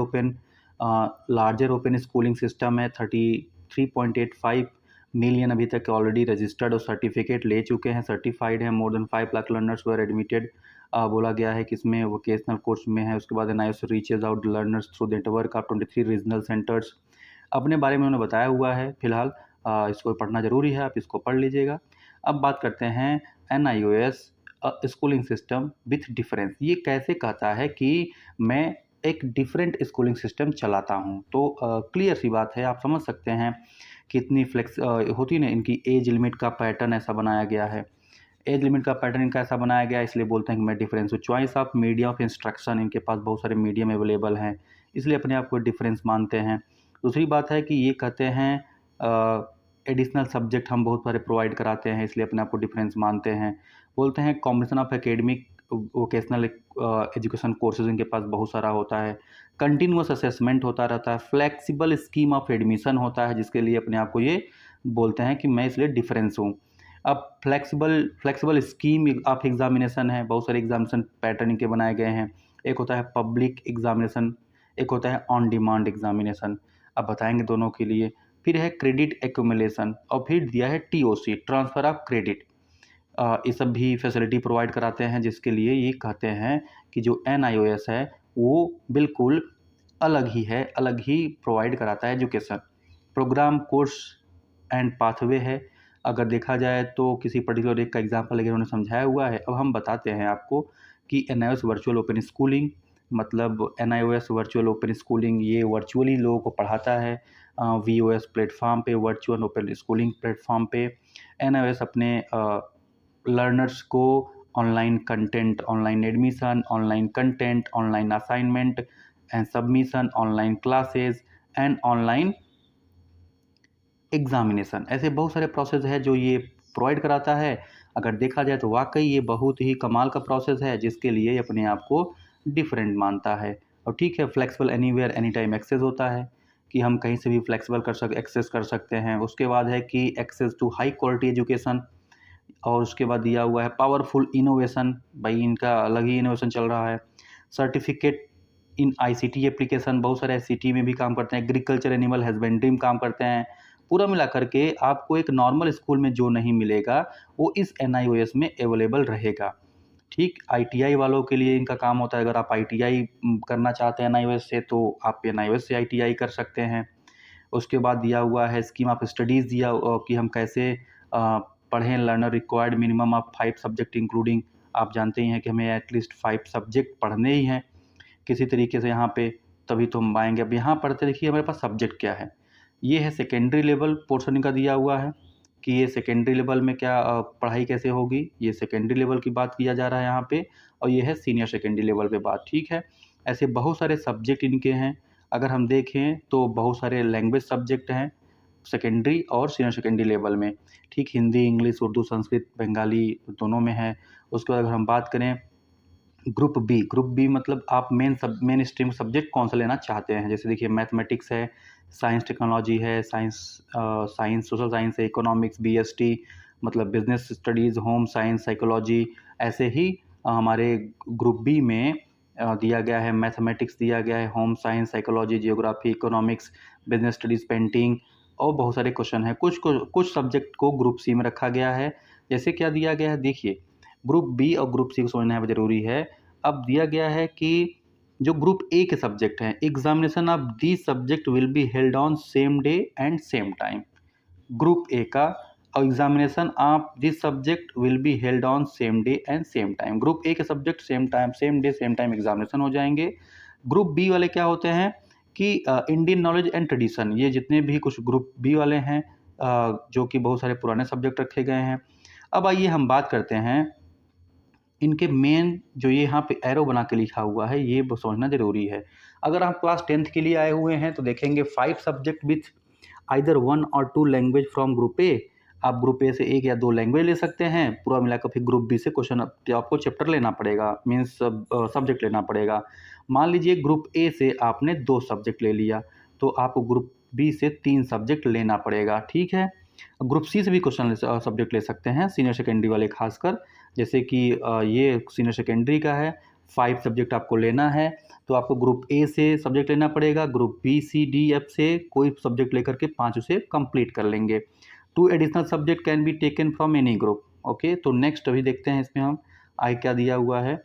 open schooling system है, 33.85 मिलियन अभी तक ऑलरेडी रजिस्टर्ड और सर्टिफिकेट ले चुके हैं, सर्टिफाइड हैं। मोर देन 5 लाख लर्नर्स वर एडमिटेड, बोला गया है कि इसमें वोकेशनल कोर्स में है। उसके बाद NIOS reaches out learners through the network of 23 regional centres. अपने बारे में उन्होंने बताया हुआ है फिलहाल, इसको पढ़ना ज़रूरी है, आप इसको पढ़ लीजिएगा। अब बात करते हैं NIOS schooling system with difference, ये कैसे कहता है कि मैं एक डिफरेंट स्कूलिंग सिस्टम चलाता हूँ। तो क्लियर सी बात है, आप समझ सकते हैं कितनी फ्लेक्स होती ना, इनकी एज लिमिट का पैटर्न ऐसा बनाया गया है। एज लिमिट का पैटर्न इनका ऐसा बनाया गया है, इसलिए बोलते हैं कि मैं डिफरेंस हूँ। Choice of media of instruction, इनके पास बहुत सारे मीडियम अवेलेबल हैं, इसलिए अपने आप को डिफरेंस मानते हैं। दूसरी बात है कि ये कहते हैं एडिशनल सब्जेक्ट हम बहुत सारे प्रोवाइड कराते हैं, इसलिए अपने आप को डिफरेंस मानते हैं। बोलते हैं combination of academic vocational education courses इनके पास बहुत सारा होता है। कंटिन्यूअस असेसमेंट होता रहता है। फ्लेक्सिबल स्कीम ऑफ एडमिशन होता है, जिसके लिए अपने आप को ये बोलते हैं कि मैं इसलिए डिफरेंस हूँ। अब फ्लेक्सिबल स्कीम ऑफ एग्जामिनेशन है, बहुत सारे एग्जामिनेशन पैटर्न इनके बनाए गए हैं। एक होता है पब्लिक एग्जामिनेशन, एक होता है ऑन डिमांड एग्जामिनेशन। अब बताएंगे दोनों के लिए। फिर है क्रेडिट एक्यूमुलेशन, और फिर दिया है TOC, ट्रांसफ़र ऑफ क्रेडिट। ये सब भी फैसिलिटी प्रोवाइड कराते हैं, जिसके लिए ये कहते हैं कि जो NIOS है वो बिल्कुल अलग ही है, अलग ही प्रोवाइड कराता है education. Programme, course and pathway है। अगर देखा जाए तो किसी पर्टिकुलर एक का एग्जाम्पल अगर उन्होंने समझाया हुआ है। अब हम बताते हैं आपको कि NIOS वर्चुअल ओपन स्कूलिंग, मतलब NIOS वर्चुअल ओपन स्कूलिंग ये वर्चुअली लोगों को पढ़ाता है। VOS प्लेटफॉर्म पे, वर्चुअल ओपन स्कूलिंग प्लेटफॉर्म पे NIOS अपने लर्नर्स को online content, online admission, online content, online assignment and submission, online classes and online examination, ऐसे बहुत सारे प्रोसेस है जो ये प्रोवाइड कराता है। अगर देखा जाए तो वाकई ये बहुत ही कमाल का प्रोसेस है, जिसके लिए अपने आप को डिफरेंट मानता है। और ठीक है, flexible anywhere any time access होता है कि हम कहीं से भी फ्लेक्सिबल एक्सेस कर सकते हैं। उसके बाद है कि access to high quality education, और उसके बाद दिया हुआ है पावरफुल इनोवेशन, भाई इनका अलग ही इनोवेशन चल रहा है। सर्टिफिकेट इन ICT एप्लीकेशन, बहुत सारे ICT में भी काम करते हैं। एग्रीकल्चर एनिमल हस्बेंड्री में काम करते हैं। पूरा मिला करके आपको एक नॉर्मल स्कूल में जो नहीं मिलेगा वो इस NIOS में अवेलेबल रहेगा। ठीक, ITI वालों के लिए इनका काम होता है। अगर आप ITI करना चाहते हैं NIOS से तो आप NIOS से ITI कर सकते हैं। उसके बाद दिया हुआ है स्कीम ऑफ स्टडीज़ दिया कि हम कैसे पढ़ें। Learner required minimum of 5 subject including, आप जानते ही हैं कि हमें एटलीस्ट 5 सब्जेक्ट पढ़ने ही हैं किसी तरीके से यहाँ पे, तभी तो हम आएंगे। अब यहाँ पढ़ते देखिए हमारे पास सब्जेक्ट क्या है। ये है सेकेंडरी लेवल पोर्शन का दिया हुआ है कि ये सेकेंडरी लेवल में क्या पढ़ाई कैसे होगी। ये सेकेंडरी लेवल की बात किया जा रहा है यहाँ पे, और ये है सीनियर सेकेंडरी लेवल पे बात। ठीक है, ऐसे बहुत सारे सब्जेक्ट इनके हैं। अगर हम देखें तो बहुत सारे लैंग्वेज सब्जेक्ट हैं सेकेंडरी और सीनियर सेकेंडरी लेवल में। ठीक, हिंदी, इंग्लिश, उर्दू, संस्कृत, बंगाली दोनों में है। उसके बाद अगर हम बात करें ग्रुप बी मतलब आप मेन स्ट्रीम सब्जेक्ट कौन सा लेना चाहते हैं। जैसे देखिए मैथमेटिक्स है, साइंस टेक्नोलॉजी है, साइंस सोशल साइंस है, इकोनॉमिक्स, BST मतलब business studies, home science, psychology. ऐसे ही हमारे ग्रुप बी में दिया गया है मैथमेटिक्स दिया गया है, home science, psychology, geography, economics, business studies, painting और बहुत सारे क्वेश्चन हैं। कुछ सब्जेक्ट को ग्रुप सी में रखा गया है। जैसे क्या दिया गया है देखिए, ग्रुप बी और ग्रुप सी को समझना है ज़रूरी है। अब दिया गया है कि जो ग्रुप ए के सब्जेक्ट हैं, examination of the subject will be held on same day and same time. Group A का examination of this subject will be held on same day and same time. Group A के subject same day same time examination हो जाएंगे। Group B वाले क्या होते हैं कि Indian knowledge and tradition, ये जितने भी कुछ ग्रुप बी वाले हैं जो कि बहुत सारे पुराने सब्जेक्ट रखे गए हैं। अब आइए हम बात करते हैं इनके मेन जो ये यहाँ पे एरो बना के लिखा हुआ है, ये समझना ज़रूरी है। अगर आप क्लास 10th के लिए आए हुए हैं तो देखेंगे 5 सब्जेक्ट विथ आइदर 1 और 2 लैंग्वेज फ्रॉम ग्रुप ए। आप ग्रुप ए से 1 या 2 लैंग्वेज ले सकते हैं। पूरा मिलाकर फिर ग्रुप बी से क्वेश्चन आपको चैप्टर लेना पड़ेगा, मीन्स सब्जेक्ट लेना पड़ेगा। मान लीजिए ग्रुप ए से आपने 2 सब्जेक्ट ले लिया तो आपको ग्रुप बी से 3 सब्जेक्ट लेना पड़ेगा। ठीक है, ग्रुप सी से भी क्वेश्चन सब्जेक्ट ले सकते हैं, सीनियर सेकेंडरी वाले खासकर। जैसे कि ये सीनियर सेकेंडरी का है, 5 सब्जेक्ट आपको लेना है तो आपको ग्रुप ए से सब्जेक्ट लेना पड़ेगा, ग्रुप बी, सी, डी, एफ से कोई सब्जेक्ट लेकर के 5 उसे कंप्लीट कर लेंगे। 2 additional subject can be taken from any group. Okay, तो नेक्स्ट अभी देखते हैं इसमें हम आई क्या दिया हुआ है।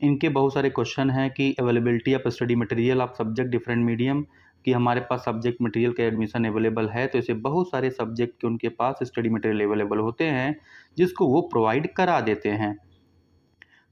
इनके बहुत सारे क्वेश्चन हैं कि availability of study material of subject different medium, कि हमारे पास सब्जेक्ट मटेरियल का एडमिशन अवेलेबल है तो ऐसे बहुत सारे सब्जेक्ट के उनके पास स्टडी मटेरियल अवेलेबल होते हैं जिसको वो प्रोवाइड करा देते हैं।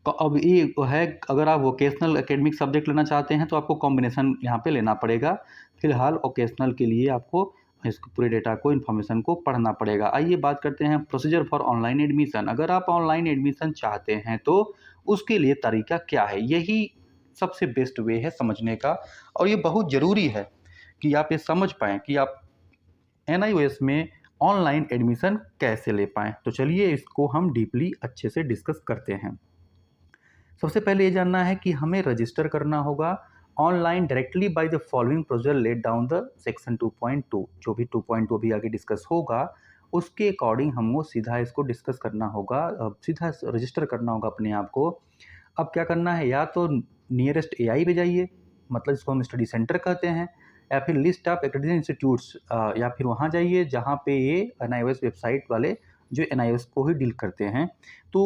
तो अब ये है, अगर आप वोकेशनल एकेडमिक सब्जेक्ट लेना चाहते हैं तो आपको कॉम्बिनेशन यहाँ पे लेना पड़ेगा। फिलहाल वोकेशनल के लिए आपको इसको पूरे डेटा को इन्फॉर्मेशन को पढ़ना पड़ेगा। आइए बात करते हैं प्रोसीजर फॉर ऑनलाइन एडमिशन। अगर आप ऑनलाइन एडमिशन चाहते हैं तो उसके लिए तरीका क्या है, यही सबसे बेस्ट वे है समझने का। और ये बहुत ज़रूरी है कि आप ये समझ पाएँ कि आप NIOS में ऑनलाइन एडमिशन कैसे ले पाएँ। तो चलिए इसको हम डीपली अच्छे से डिस्कस करते हैं। सबसे पहले ये जानना है कि हमें रजिस्टर करना होगा online directly by the following procedure let down the section 2.2। जो भी 2.2 भी आगे डिस्कस होगा उसके अकॉर्डिंग हमको सीधा इसको डिस्कस करना होगा, सीधा रजिस्टर करना होगा अपने आप को। अब क्या करना है, या तो नियरेस्ट AI पे जाइए, मतलब इसको हम स्टडी सेंटर कहते हैं, या फिर लिस्ट ऑफ एक्रेडिटेड इंस्टीट्यूट्स, या फिर वहाँ जाइए जहाँ पे ये NIOS वेबसाइट वाले जो NIOS को ही डील करते हैं तो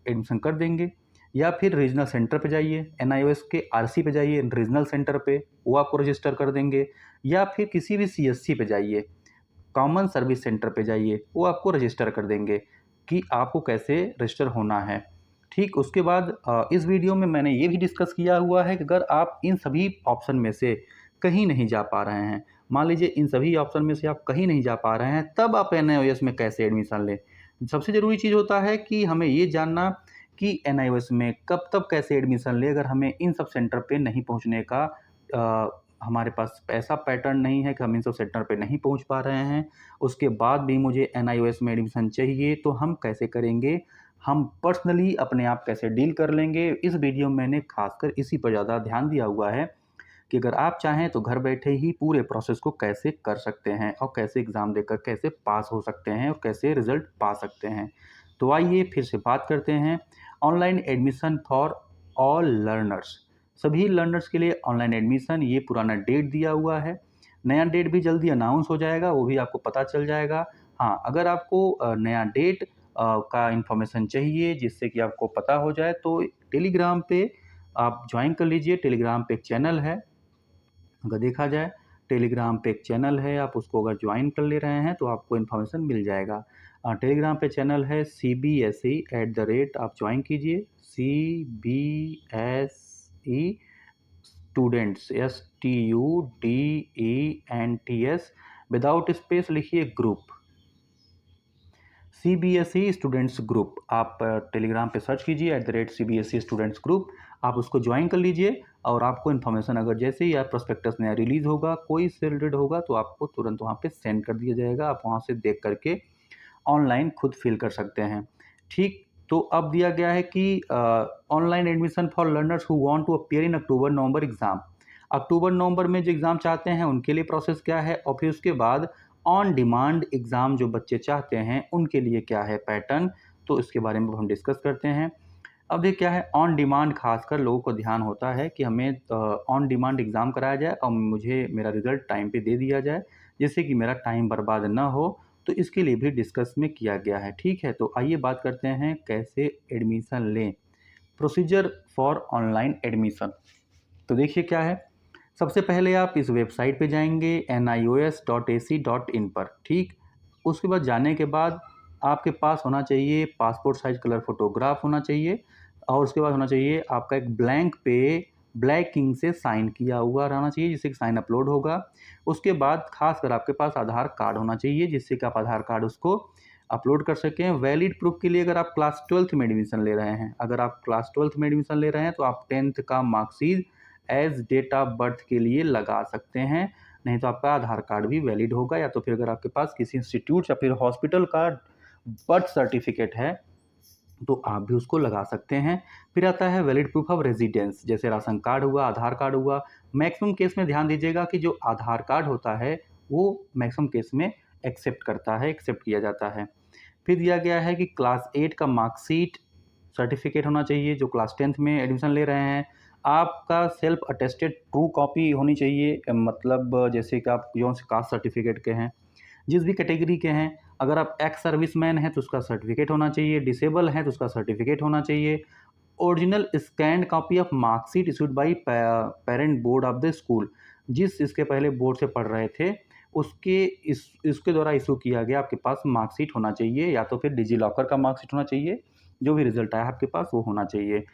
एडमिशन कर देंगे। या फिर रीजनल सेंटर पे जाइए, NIOS के RC पे जाइए रीजनल सेंटर पे, वो आपको रजिस्टर कर देंगे। या फिर किसी भी CSC पे जाइए, कॉमन सर्विस सेंटर पे जाइए, वो आपको रजिस्टर कर देंगे कि आपको कैसे रजिस्टर होना है। ठीक, उसके बाद इस वीडियो में मैंने ये भी डिस्कस किया हुआ है कि अगर आप इन सभी ऑप्शन में से कहीं नहीं जा पा रहे हैं, मान लीजिए इन सभी ऑप्शन में से आप कहीं नहीं जा पा रहे हैं, तब आप NIOS में कैसे एडमिशन लें। सबसे ज़रूरी चीज़ होता है कि हमें ये जानना कि NIOS में कब तब कैसे एडमिशन ले। अगर हमें इन सब सेंटर पे नहीं पहुंचने का हमारे पास ऐसा पैटर्न नहीं है कि हम इन सब सेंटर पे नहीं पहुंच पा रहे हैं, उसके बाद भी मुझे NIOS में एडमिशन चाहिए, तो हम कैसे करेंगे, हम पर्सनली अपने आप कैसे डील कर लेंगे। इस वीडियो में मैंने खासकर इसी पर ज़्यादा ध्यान दिया हुआ है कि अगर आप चाहें तो घर बैठे ही पूरे प्रोसेस को कैसे कर सकते हैं और कैसे एग्ज़ाम देकर कैसे पास हो सकते हैं और कैसे रिज़ल्ट पा सकते हैं। तो आइए फिर से बात करते हैं online admission for all learners. सभी लर्नर्स के लिए ऑनलाइन एडमिशन, ये पुराना डेट दिया हुआ है नया डेट भी जल्दी अनाउंस हो जाएगा, वो भी आपको पता चल जाएगा। हाँ, अगर आपको नया डेट का इन्फॉर्मेशन चाहिए जिससे कि आपको पता हो जाए, तो टेलीग्राम पे आप ज्वाइन कर लीजिए। टेलीग्राम पे एक चैनल है, अगर देखा जाए टेलीग्राम पे एक चैनल है, आप उसको अगर ज्वाइन कर ले रहे हैं तो आपको इन्फॉर्मेशन मिल जाएगा। टेलीग्राम पे चैनल है CBSE@, आप ज्वाइन कीजिए। CBSE students, STUDENTS, without space लिखिए ग्रुप, CBSE स्टूडेंट्स ग्रुप। आप टेलीग्राम पे सर्च कीजिए @CBSE स्टूडेंट्स ग्रुप, आप उसको ज्वाइन कर लीजिए और आपको इन्फॉर्मेशन अगर जैसे ही आप प्रोस्पेक्टस नया रिलीज़ होगा, कोई इससे रिलेटेड होगा, तो आपको तुरंत वहाँ पे सेंड कर दिया जाएगा। आप वहाँ से देख करके ऑनलाइन खुद फिल कर सकते हैं। ठीक, तो अब दिया गया है कि online admission for learners who want to appear in October November exam. अक्टूबर-नवंबर में जो एग्ज़ाम चाहते हैं उनके लिए प्रोसेस क्या है, और फिर उसके बाद ऑन डिमांड एग्ज़ाम जो बच्चे चाहते हैं उनके लिए क्या है पैटर्न, तो इसके बारे में हम डिस्कस करते हैं। अब ये क्या है, ऑन डिमांड खासकर लोगों को ध्यान होता है कि हमें ऑन डिमांड एग्ज़ाम कराया जाए और मुझे मेरा रिज़ल्ट टाइम पे दे दिया जाए, जिससे कि मेरा टाइम बर्बाद ना हो, तो इसके लिए भी डिस्कस में किया गया है। ठीक है, तो आइए बात करते हैं कैसे एडमिशन लें। प्रोसीजर फॉर ऑनलाइन एडमिशन, तो देखिए क्या है। सबसे पहले आप इस वेबसाइट पे जाएंगे nios.ac.in पर। ठीक, उसके बाद जाने के बाद आपके पास होना चाहिए पासपोर्ट साइज कलर फोटोग्राफ होना चाहिए, और उसके बाद होना चाहिए आपका एक ब्लैंक पे ब्लैक इंक से साइन किया हुआ रहना चाहिए, जिससे कि साइन अपलोड होगा। उसके बाद खासकर आपके पास आधार कार्ड होना चाहिए, जिससे कि आप आधार कार्ड उसको अपलोड कर सकें। वैलिड प्रूफ के लिए अगर आप क्लास 12th में एडमिशन ले रहे हैं, अगर आप क्लास 12th में एडमिशन ले रहे हैं तो आप 10th का marksheet as date of birth के लिए लगा सकते हैं, नहीं तो आपका आधार कार्ड भी वैलिड होगा। या तो फिर अगर आपके पास किसी इंस्टीट्यूट या फिर हॉस्पिटल का बर्थ सर्टिफिकेट है तो आप भी उसको लगा सकते हैं। फिर आता है वैलिड प्रूफ ऑफ रेजिडेंस, जैसे राशन कार्ड हुआ, आधार कार्ड हुआ। मैक्सिमम केस में ध्यान दीजिएगा कि जो आधार कार्ड होता है वो मैक्सिमम केस में एक्सेप्ट किया जाता है। फिर दिया गया है कि क्लास 8 का मार्कशीट सर्टिफिकेट होना चाहिए, जो क्लास 10th में एडमिशन ले रहे हैं। आपका सेल्फ अटेस्टेड ट्रू कॉपी होनी चाहिए, मतलब जैसे कि आप जो कास्ट सर्टिफिकेट के हैं, जिस भी कैटेगरी के हैं। अगर आप एक्स सर्विसमैन हैं तो उसका सर्टिफिकेट होना चाहिए, डिसेबल हैं तो उसका सर्टिफिकेट होना चाहिए। Original scanned copy of marksheet issued by parent board of the school, जिस इसके पहले बोर्ड से पढ़ रहे थे इसके द्वारा इशू किया गया आपके पास मार्कशीट होना चाहिए, या तो फिर डिजी लॉकर का मार्कशीट होना चाहिए, जो भी रिजल्ट आया आपके पास वो होना चाहिए।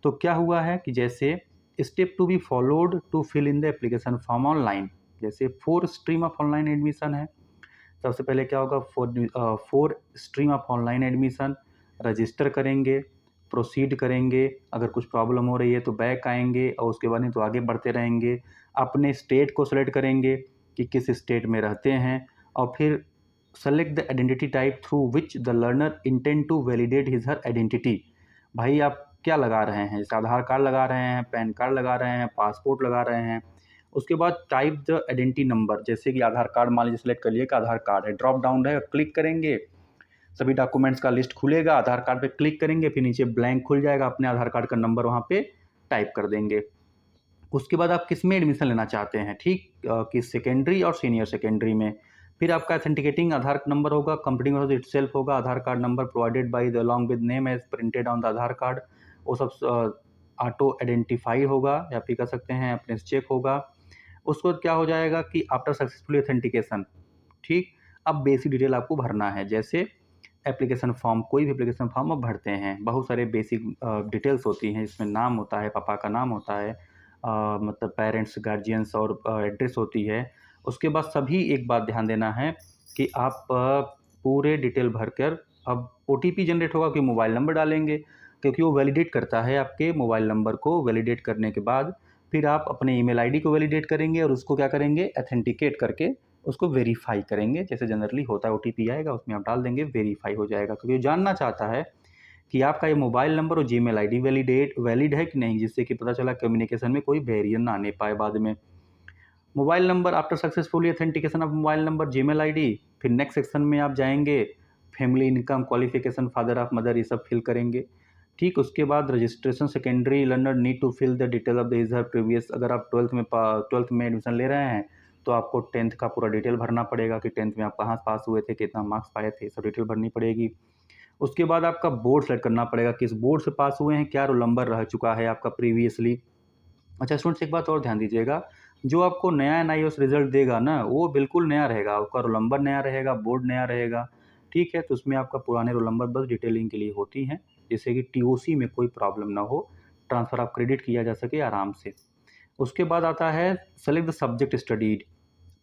तो क्या हुआ है कि जैसे step to be followed to fill in the application form online, जैसे 4 स्ट्रीम ऑफ ऑनलाइन एडमिशन है। सबसे पहले क्या होगा, 4 stream of online admission, register करेंगे, प्रोसीड करेंगे, अगर कुछ प्रॉब्लम हो रही है तो बैक आएंगे, और उसके बाद नहीं तो आगे बढ़ते रहेंगे। अपने स्टेट को सेलेक्ट करेंगे कि किस स्टेट में रहते हैं, और फिर select the identity type through which the learner intend to validate his her identity. भाई आप क्या लगा रहे हैं, जैसे आधार कार्ड लगा रहे हैं, पैन कार्ड लगा रहे हैं, पासपोर्ट लगा रहे हैं। उसके बाद टाइप द आइडेंटिटी नंबर, जैसे कि आधार कार्ड मान लीजिए सेलेक्ट कर लिए कि आधार कार्ड है, ड्रॉप डाउन है, क्लिक करेंगे, सभी डॉक्यूमेंट्स का लिस्ट खुलेगा, आधार कार्ड पे क्लिक करेंगे, फिर नीचे ब्लैंक खुल जाएगा, अपने आधार कार्ड का नंबर वहाँ पे टाइप कर देंगे। उसके बाद आप किस में एडमिशन लेना चाहते हैं, ठीक, कि सेकेंडरी और सीनियर सेकेंडरी में। फिर आपका ऑथेंटिकेटिंग आधार नंबर होगा, कंप्यूटिंग इटसेल्फ होगा, Aadhaar card number provided by the along with name as printed on the Aadhaar card, वो सब ऑटो आइडेंटिफाई होगा, या फिर कह सकते हैं अपने चेक होगा। उसके बाद क्या हो जाएगा कि आफ्टर सक्सेसफुल ऑथेंटिकेशन, ठीक, अब बेसिक डिटेल आपको भरना है, जैसे एप्लीकेशन फॉर्म, कोई भी एप्लीकेशन फॉर्म आप भरते हैं, बहुत सारे बेसिक डिटेल्स होती हैं, इसमें नाम होता है, पापा का नाम होता है, मतलब पेरेंट्स, गार्जियंस, और एड्रेस होती है। उसके बाद सभी एक बात ध्यान देना है कि आप पूरे डिटेल भरकर अब OTP जनरेट होगा, कि मोबाइल नंबर डालेंगे, क्योंकि वो वैलिडेट करता है आपके मोबाइल नंबर को। वैलिडेट करने के बाद फिर आप अपने ईमेल आईडी को वैलिडेट करेंगे, और उसको क्या करेंगे, ऑथेंटिकेट करके उसको वेरीफाई करेंगे, जैसे जनरली होता है। OTP आएगा, उसमें आप डाल देंगे, वेरीफाई हो जाएगा, क्योंकि वो जानना चाहता है कि आपका ये मोबाइल नंबर और जीमेल आईडी वैलिड है कि नहीं, जिससे कि पता चला कम्युनिकेशन में कोई वेरिएशन ना आने पाए बाद में। Mobile number after successfully authentication of mobile number, Gmail ID, फिर नेक्स्ट सेक्शन में आप जाएंगे, family income, qualification, father of mother, ये सब फिल करेंगे। ठीक, उसके बाद registration secondary learner need to fill the detail of the his her previous, अगर आप 12th में एडमिशन ले रहे हैं तो आपको 10th का पूरा डिटेल भरना पड़ेगा कि 10th में आप कहाँ पास हुए थे, कितना मार्क्स पाए थे, सब डिटेल भरनी पड़ेगी। उसके बाद आपका बोर्ड सेलेक्ट करना पड़ेगा, किस बोर्ड से पास हुए हैं, क्या रोल नंबर रह चुका है आपका प्रीवियसली। अच्छा स्टूडेंट्स, एक बात और ध्यान दीजिएगा, जो आपको नया एनआईओएस रिजल्ट देगा ना, वो बिल्कुल नया रहेगा, आपका रोल नंबर नया रहेगा, बोर्ड नया रहेगा, ठीक है। तो उसमें आपका पुराने रोल नंबर बस डिटेलिंग के लिए होती हैं, जिससे कि टीओसी में कोई प्रॉब्लम ना हो, ट्रांसफ़र आप क्रेडिट किया जा सके आराम से। उसके बाद आता है select the subject studied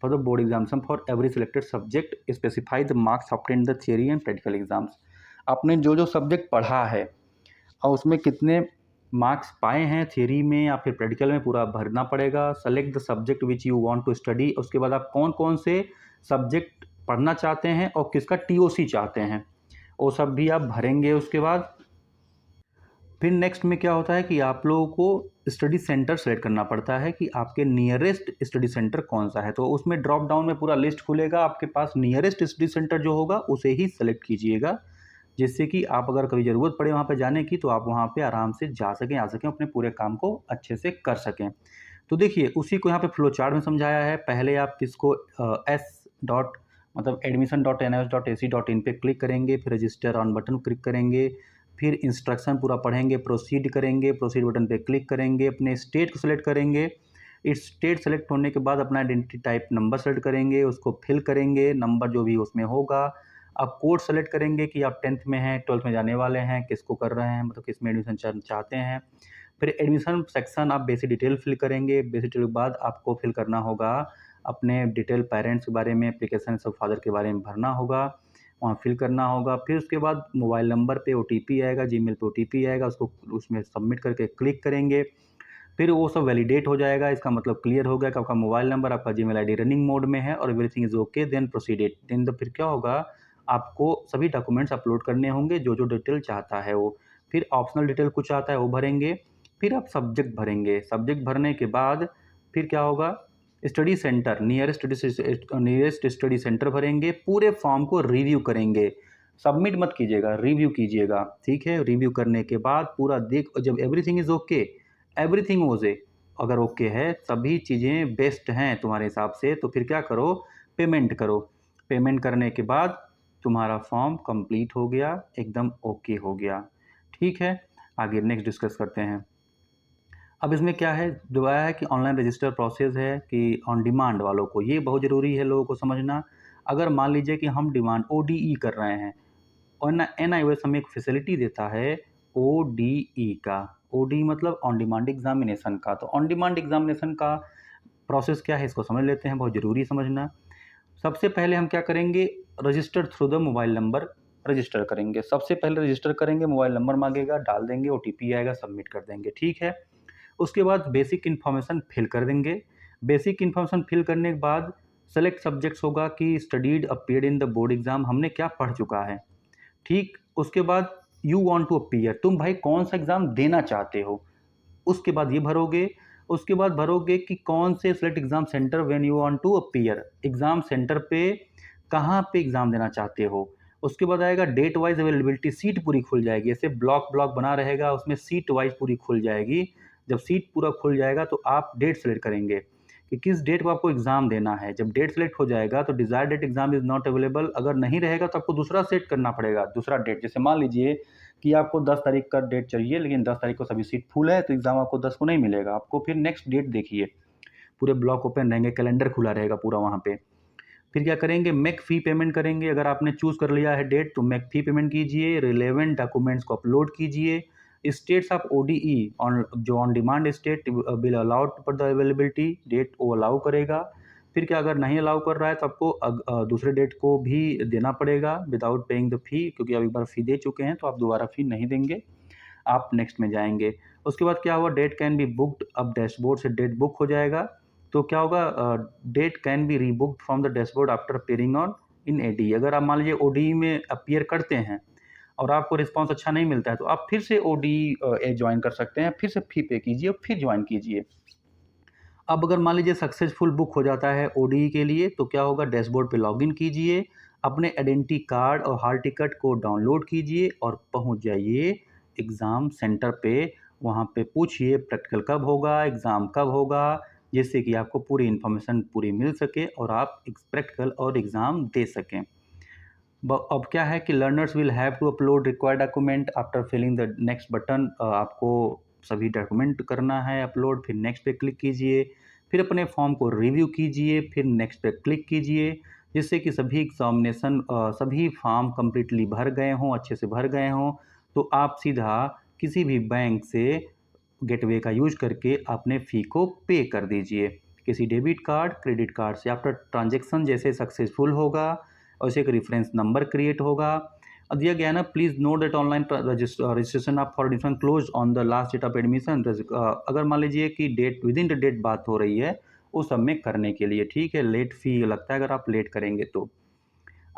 for the board एग्जाम्सन for every selected subject specify the marks obtain the theory and practical exams. आपने जो जो सब्जेक्ट पढ़ा है और उसमें कितने मार्क्स पाए हैं थियरी में या फिर प्रैक्टिकल में, पूरा भरना पड़ेगा। Select the subject which you want to study, उसके बाद आप कौन कौन से सब्जेक्ट पढ़ना चाहते हैं और किसका टीओसी चाहते हैं, वो सब भी आप भरेंगे। उसके बाद फिर नेक्स्ट में क्या होता है कि आप लोगों को स्टडी सेंटर सेलेक्ट करना पड़ता है कि आपके नियरेस्ट स्टडी सेंटर कौन सा है। तो उसमें ड्रॉप डाउन में पूरा लिस्ट खुलेगा, आपके पास नियरेस्ट स्टडी सेंटर जो होगा उसे ही सेलेक्ट कीजिएगा, जिससे कि आप अगर कभी ज़रूरत पड़े वहाँ पे जाने की तो आप वहाँ पे आराम से जा सकें, आ सकें, अपने पूरे काम को अच्छे से कर सकें। तो देखिए उसी को यहाँ पे फ्लो चार्ट में समझाया है। पहले आप इसको एस डॉट मतलब admission.NIOS.ac.in पे क्लिक करेंगे, फिर रजिस्टर ऑन बटन क्लिक करेंगे, फिर इंस्ट्रक्शन पूरा पढ़ेंगे, प्रोसीड करेंगे, प्रोसीड बटन पे क्लिक करेंगे, अपने स्टेट को सिलेक्ट करेंगे। इस स्टेट सेलेक्ट होने के बाद अपना आइडेंटिटी टाइप नंबर सेलेक्ट करेंगे, उसको फिल करेंगे, नंबर जो भी उसमें होगा। आप कोड सेलेक्ट करेंगे कि आप 10th में हैं, 12th में जाने वाले हैं, किसको कर रहे हैं, मतलब किस में एडमिशन चाहते हैं। फिर एडमिशन सेक्शन आप बेसिक डिटेल फिल करेंगे। बेसिक डिटेल के बाद आपको फिल करना होगा अपने डिटेल, पेरेंट्स के बारे में, एप्लीकेशन सब फादर के बारे में भरना होगा, वहाँ फिल करना होगा। फिर उसके बाद मोबाइल नंबर पे ओटीपी आएगा, जीमेल पे ओटीपी आएगा, उसको उसमें सबमिट करके क्लिक करेंगे। फिर वो सब वैलिडेट हो जाएगा, इसका मतलब क्लियर हो गया कि आपका मोबाइल नंबर, आपका जीमेल आईडी रनिंग मोड में है और everything is okay, then proceeded. Then फिर क्या होगा, आपको सभी डॉक्यूमेंट्स अपलोड करने होंगे, जो जो डिटेल चाहता है वो। फिर ऑप्शनल डिटेल कुछ आता है वो भरेंगे। फिर आप सब्जेक्ट भरेंगे। सब्जेक्ट भरने के बाद फिर क्या होगा, study centre, nearest study centre भरेंगे। पूरे फॉर्म को रिव्यू करेंगे, सबमिट मत कीजिएगा, रिव्यू कीजिएगा, ठीक है। रिव्यू करने के बाद पूरा देख, जब एवरीथिंग इज़ ओके, एवरीथिंग ओजे, अगर ओके है, सभी चीज़ें बेस्ट हैं तुम्हारे हिसाब से, तो फिर क्या करो, पेमेंट करो। पेमेंट करने के बाद तुम्हारा फॉर्म कंप्लीट हो गया, एकदम ओके हो गया, ठीक है। आगे नेक्स्ट डिस्कस करते हैं। अब इसमें क्या है, जो आया है कि ऑनलाइन रजिस्टर प्रोसेस है कि ऑन डिमांड वालों को, ये बहुत ज़रूरी है लोगों को समझना। अगर मान लीजिए कि हम डिमांड ODE कर रहे हैं और NIOS हमें एक फैसिलिटी देता है ODE का। ODE मतलब ऑन डिमांड एग्जामिनेशन का। तो ऑन डिमांड एग्जामिनेशन का प्रोसेस क्या है, इसको समझ लेते हैं, बहुत ज़रूरी समझना। सबसे पहले हम क्या करेंगे, register through the mobile number register करेंगे। सबसे पहले रजिस्टर करेंगे, मोबाइल नंबर मांगेगा, डाल देंगे, OTP आएगा, सबमिट कर देंगे, ठीक है। उसके बाद बेसिक इन्फॉर्मेशन फिल कर देंगे। बेसिक इन्फॉर्मेशन फिल करने के बाद सेलेक्ट सब्जेक्ट्स होगा कि studied appeared in the board exam, हमने क्या पढ़ चुका है, ठीक। उसके बाद यू वांट टू अपीयर, तुम भाई कौन सा एग्ज़ाम देना चाहते हो, उसके बाद ये भरोगे। उसके बाद भरोगे कि कौन से select exam centre when you want to appear, exam centre पे कहाँ पे एग्ज़ाम देना चाहते हो। उसके बाद आएगा डेट वाइज अवेलेबिलिटी, सीट पूरी खुल जाएगी, ऐसे ब्लॉक ब्लॉक बना रहेगा, उसमें सीट वाइज पूरी खुल जाएगी। जब सीट पूरा खुल जाएगा तो आप डेट सेलेक्ट करेंगे कि किस डेट को आपको एग्ज़ाम देना है। जब डेट सेलेक्ट हो जाएगा तो desired date exam is not available, अगर नहीं रहेगा तो आपको दूसरा सेट करना पड़ेगा, दूसरा डेट। जैसे मान लीजिए कि आपको 10 तारीख का डेट चाहिए, लेकिन 10 तारीख को सभी सीट फुल है, तो एग्ज़ाम आपको 10 को नहीं मिलेगा, आपको फिर नेक्स्ट डेट देखिए, पूरे ब्लॉक ओपन रहेंगे, कैलेंडर खुला रहेगा पूरा वहाँ पे। फिर क्या करेंगे, मेक फ़ी पेमेंट करेंगे। अगर आपने चूज़ कर लिया है डेट तो मेक फ़ी पेमेंट कीजिए, रिलेवेंट डॉक्यूमेंट्स को अपलोड कीजिए। स्टेट्स ऑफ ODE ऑन, जो on demand state will allowed for the availability date, वो अलाउ करेगा। फिर क्या, अगर नहीं अलाउ कर रहा है तो आपको दूसरे डेट को भी देना पड़ेगा विदाउट पेइंग द फ़ी, क्योंकि आप एक बार फ़ी दे चुके हैं तो आप दोबारा फ़ी नहीं देंगे, आप नेक्स्ट में जाएंगे। उसके बाद क्या हुआ, डेट कैन बी बुक्ड, अब डैशबोर्ड से डेट बुक हो जाएगा। तो क्या होगा, date can be rebooked from the dashboard after appearing on in ADE। अगर आप मान लीजिए ODE में अपीयर करते हैं और आपको रिस्पांस अच्छा नहीं मिलता है तो आप फिर से ODE ज्वाइन कर सकते हैं, फिर से फ़ी पे कीजिए और फिर ज्वाइन कीजिए। अब अगर मान लीजिए सक्सेसफुल बुक हो जाता है ODE के लिए, तो क्या होगा, डैशबोर्ड पे लॉगिन कीजिए, अपने आइडेंटिटी कार्ड और हॉल टिकट को डाउनलोड कीजिए और पहुंच जाइए एग्ज़ाम सेंटर पे। वहाँ पे पूछिए प्रैक्टिकल कब होगा, एग्ज़ाम कब होगा, जिससे कि आपको पूरी इन्फॉर्मेशन पूरी मिल सके और आप प्रैक्टिकल और एग्ज़ाम दे सकें। अब क्या है कि learners will have to upload required document after filling the next button. आपको सभी डॉक्यूमेंट करना है अपलोड, फिर नेक्स्ट पे क्लिक कीजिए, फिर अपने फॉर्म को रिव्यू कीजिए, फिर नेक्स्ट पे क्लिक कीजिए, जिससे कि सभी एग्जामिनेशन सभी फॉर्म कम्प्लीटली भर गए हों, अच्छे से भर गए हों, तो आप सीधा किसी भी बैंक से गेटवे का यूज करके अपने फ़ी को पे कर दीजिए। किसी डेबिट कार्ड, क्रेडिट कार्ड से आफ्टर ट्रांजेक्शन जैसे सक्सेसफुल होगा और उसे एक रेफरेंस नंबर क्रिएट होगा। अब दिया गया है ना, please note that online registration of for admission close on the last date of admission. अगर मान लीजिए कि date within the date बात हो रही है उस सब में करने के लिए, ठीक है, लेट फ़ी लगता है अगर आप लेट करेंगे तो।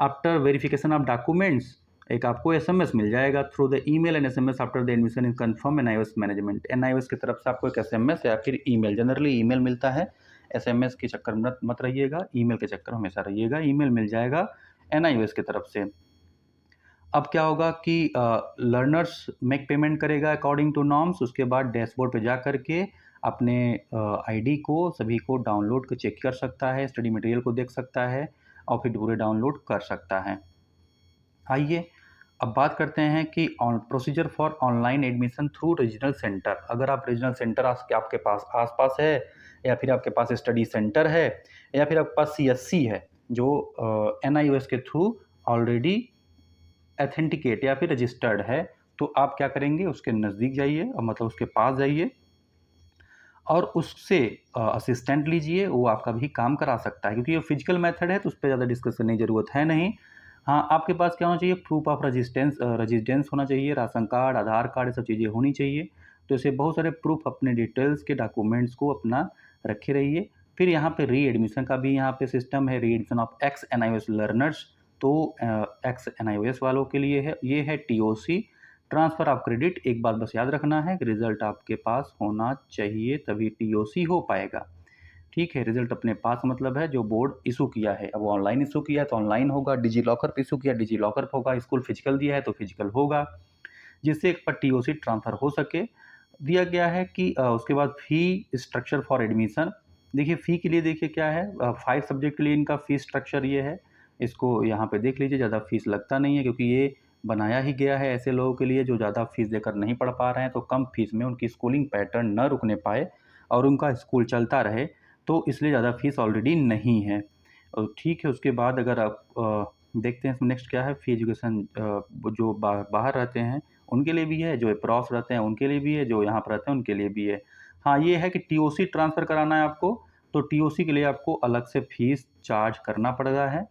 आफ्टर वेरिफिकेशन ऑफ डॉक्यूमेंट्स एक आपको एसएमएस मिल जाएगा through the email and SMS after the admission in confirm NIOS management. NIOS की तरफ से आपको एक एसएमएस या फिर ईमेल, जनरली ईमेल मिलता है, एसएमएस के चक्कर में मत रहिएगा, ईमेल के चक्कर में हमेशा रहिएगा। ईमेल मिल जाएगा एनआईओएस की तरफ से। अब क्या होगा कि लर्नर्स मेक पेमेंट करेगा अकॉर्डिंग टू नॉर्म्स, उसके बाद डैशबोर्ड पे जा कर के अपने आईडी को सभी को डाउनलोड कर चेक कर सकता है, स्टडी मटेरियल को देख सकता है और फिर पूरे डाउनलोड कर सकता है। आइए अब बात करते हैं कि procedure for online admission through regional centre. अगर आप रीजनल सेंटर आपके पास आसपास है, या फिर आपके पास स्टडी सेंटर है, या फिर आपके पास सीएससी है जो एनआईओएस के थ्रू ऑलरेडी एथेंटिकेट या फिर रजिस्टर्ड है, तो आप क्या करेंगे, उसके नज़दीक जाइए और मतलब उसके पास जाइए और उससे असिस्टेंट लीजिए, वो आपका भी काम करा सकता है। क्योंकि ये फिजिकल मेथड है तो उस पर ज़्यादा डिस्कस करने की ज़रूरत है नहीं। हाँ, आपके पास क्या होना चाहिए, प्रूफ ऑफ रेजिडेंस होना चाहिए, राशन कार्ड, आधार कार्ड, ये सब चीज़ें होनी चाहिए। तो ऐसे बहुत सारे प्रूफ अपने डिटेल्स के डॉक्यूमेंट्स को अपना रखे रहिए। फिर यहाँ पे री एडमिशन का भी यहाँ पे सिस्टम है, री admission of x NIOS learners. तो एक्स एनआईओएस वालों के लिए है, ये है टीओसी, ट्रांसफ़र ऑफ क्रेडिट। एक बात बस याद रखना है कि रिज़ल्ट आपके पास होना चाहिए तभी टीओसी हो पाएगा, ठीक है। रिज़ल्ट अपने पास मतलब है जो बोर्ड इशू किया है। अब वो ऑनलाइन इशू किया है तो ऑनलाइन होगा, डिजी लॉकर पर इशू किया डिजी लॉकर पर होगा, स्कूल फिजिकल दिया है तो फिजिकल होगा, जिससे एक पर टीओसी ट्रांसफ़र हो सके। दिया गया है कि उसके बाद फ़ी स्ट्रक्चर फॉर एडमिशन। देखिए फ़ी के लिए देखिए क्या है, 5 सब्जेक्ट के लिए इनका फ़ी स्ट्रक्चर ये है। इसको यहाँ पे देख लीजिए, ज़्यादा फ़ीस लगता नहीं है क्योंकि ये बनाया ही गया है ऐसे लोगों के लिए जो ज़्यादा फ़ीस देकर नहीं पढ़ पा रहे हैं, तो कम फ़ीस में उनकी स्कूलिंग पैटर्न न रुकने पाए और उनका स्कूल चलता रहे, तो इसलिए ज़्यादा फ़ीस ऑलरेडी नहीं है। ठीक है, उसके बाद अगर आप देखते हैं इसमें नेक्स्ट क्या है, फ़ी एजुकेशन जो बाहर रहते हैं उनके लिए भी है, जो अप्रॉस रहते हैं उनके लिए भी है, जो यहाँ पर रहते हैं उनके लिए भी है। हाँ, ये है कि टीओसी ट्रांसफ़र कराना है आपको, तो टीओसी के लिए आपको अलग से फ़ीस चार्ज करना पड़ रहा है,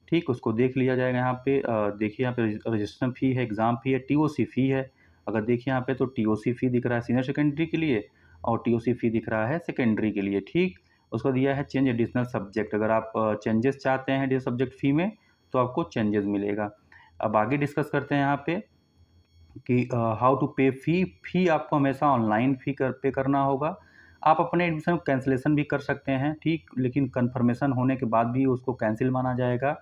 ठीक। उसको देख लिया जाएगा यहाँ पे। देखिए यहाँ पे रजिस्ट्रेशन फ़ी है, एग्ज़ाम फ़ी है, टीओसी फ़ी है। अगर देखिए यहाँ पे तो टीओसी फ़ी दिख रहा है सीनियर सेकेंडरी के लिए और टीओसी फ़ी दिख रहा है सेकेंडरी के लिए, ठीक। उसको दिया है चेंज एडिशनल सब्जेक्ट। अगर आप चेंजेस चाहते हैं एडिशनल सब्जेक्ट फ़ी में तो आपको चेंजेस मिलेगा। अब आगे डिस्कस करते हैं यहाँ पे कि हाउ टू पे फ़ी। फ़ी आपको हमेशा ऑनलाइन फ़ी पे करना होगा। आप अपने एडमिशन कैंसिलेशन भी कर सकते हैं, ठीक, लेकिन कन्फर्मेशन होने के बाद भी उसको कैंसिल माना जाएगा।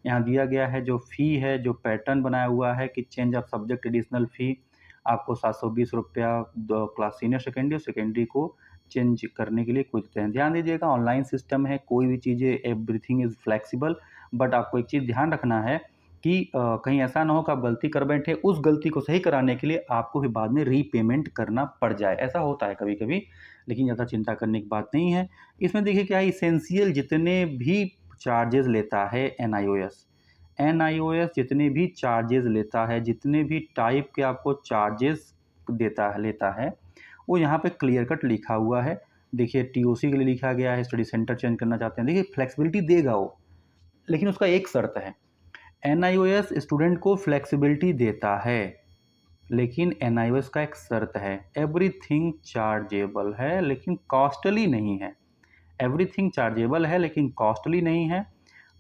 यहाँ दिया गया है जो फ़ी है, जो पैटर्न बनाया हुआ है कि चेंज ऑफ सब्जेक्ट एडिशनल फ़ी आपको 720 रुपया क्लास सीनियर सेकेंडरी और सेकेंडरी को चेंज करने के लिए कुछ देते हैं। ध्यान दीजिएगा, ऑनलाइन सिस्टम है, कोई भी चीज़ें एवरीथिंग इज़ फ्लेक्सिबल, बट आपको एक चीज़ ध्यान रखना है कि कहीं ऐसा ना हो कि आप गलती कर बैठे, उस गलती को सही कराने के लिए आपको भी बाद में रीपेमेंट करना पड़ जाए। ऐसा होता है कभी-कभी, लेकिन ज़्यादा चिंता करने की बात नहीं है। इसमें देखिए क्या है, इसेंशियल जितने भी चार्जेज़ लेता है एनआईओएस, एनआईओएस जितने भी चार्जेज़ लेता है, जितने भी टाइप के आपको चार्जेज़ लेता है, वो यहाँ पे क्लियर कट लिखा हुआ है। देखिए टीओसी के लिए लिखा गया है, स्टडी सेंटर चेंज करना चाहते हैं, देखिए फ्लेक्सिबिलिटी देगा वो, लेकिन उसका एक शर्त है। एनआईओएस स्टूडेंट को फ्लेक्सिबिलिटी देता है, लेकिन एनआईओएस का एक शर्त है, एवरीथिंग चार्जेबल है लेकिन कॉस्टली नहीं है। एवरीथिंग चार्जेबल है लेकिन कॉस्टली नहीं है।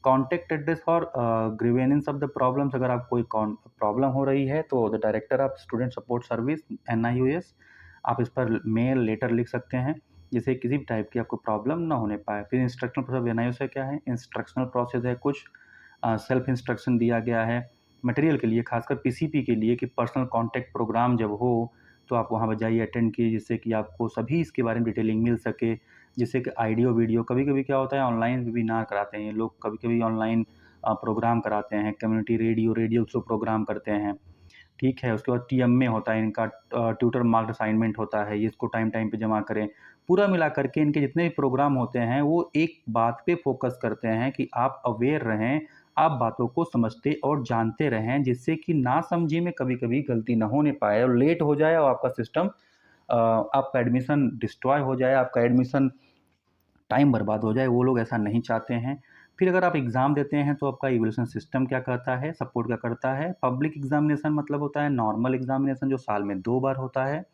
Contact address for grievance of the problems. अगर आप कोई प्रॉब्लम हो रही है तो the director of student support service NIOS, आप इस पर मेल लेटर लिख सकते हैं जिससे किसी भी टाइप की आपको प्रॉब्लम ना होने पाए। फिर इंस्ट्रक्शनल प्रोसेस एनआईओएस है, क्या है, इंस्ट्रक्शनल प्रोसेस है कुछ, सेल्फ इंस्ट्रक्शन दिया गया है मटेरियल के लिए, खासकर पीसीपी के लिए कि पर्सनल कॉन्टैक्ट प्रोग्राम जब हो तो आप वहाँ पर जाइए, अटेंड कीजिए, जिससे कि आपको सभी इसके बारे में डिटेलिंग मिल सके, जिससे कि ऑडियो वीडियो कभी कभी क्या होता है ऑनलाइन वेबिनार कराते हैं ये लोग, कभी कभी ऑनलाइन प्रोग्राम कराते हैं, कम्युनिटी रेडियो थ्रू प्रोग्राम करते हैं, ठीक है। उसके बाद टीएमए होता है इनका, ट्यूटर मार्क्ड असाइनमेंट होता है, ये इसको टाइम टाइम पे जमा करें। पूरा मिला करके इनके जितने भी प्रोग्राम होते हैं वो एक बात पे फोकस करते हैं कि आप अवेयर रहें, आप बातों को समझते और जानते रहें, जिससे कि ना समझी में कभी कभी गलती ना होने पाए और लेट हो जाए और आपका सिस्टम, आपका एडमिशन डिस्ट्रॉय हो जाए, आपका एडमिशन टाइम बर्बाद हो जाए, वो लोग ऐसा नहीं चाहते हैं। फिर अगर आप एग्ज़ाम देते हैं तो आपका इवैल्यूएशन सिस्टम क्या कहता है, सपोर्ट क्या करता है। पब्लिक एग्जामिनेशन मतलब होता है नॉर्मल एग्जामिनेशन जो साल में 2 बार होता है।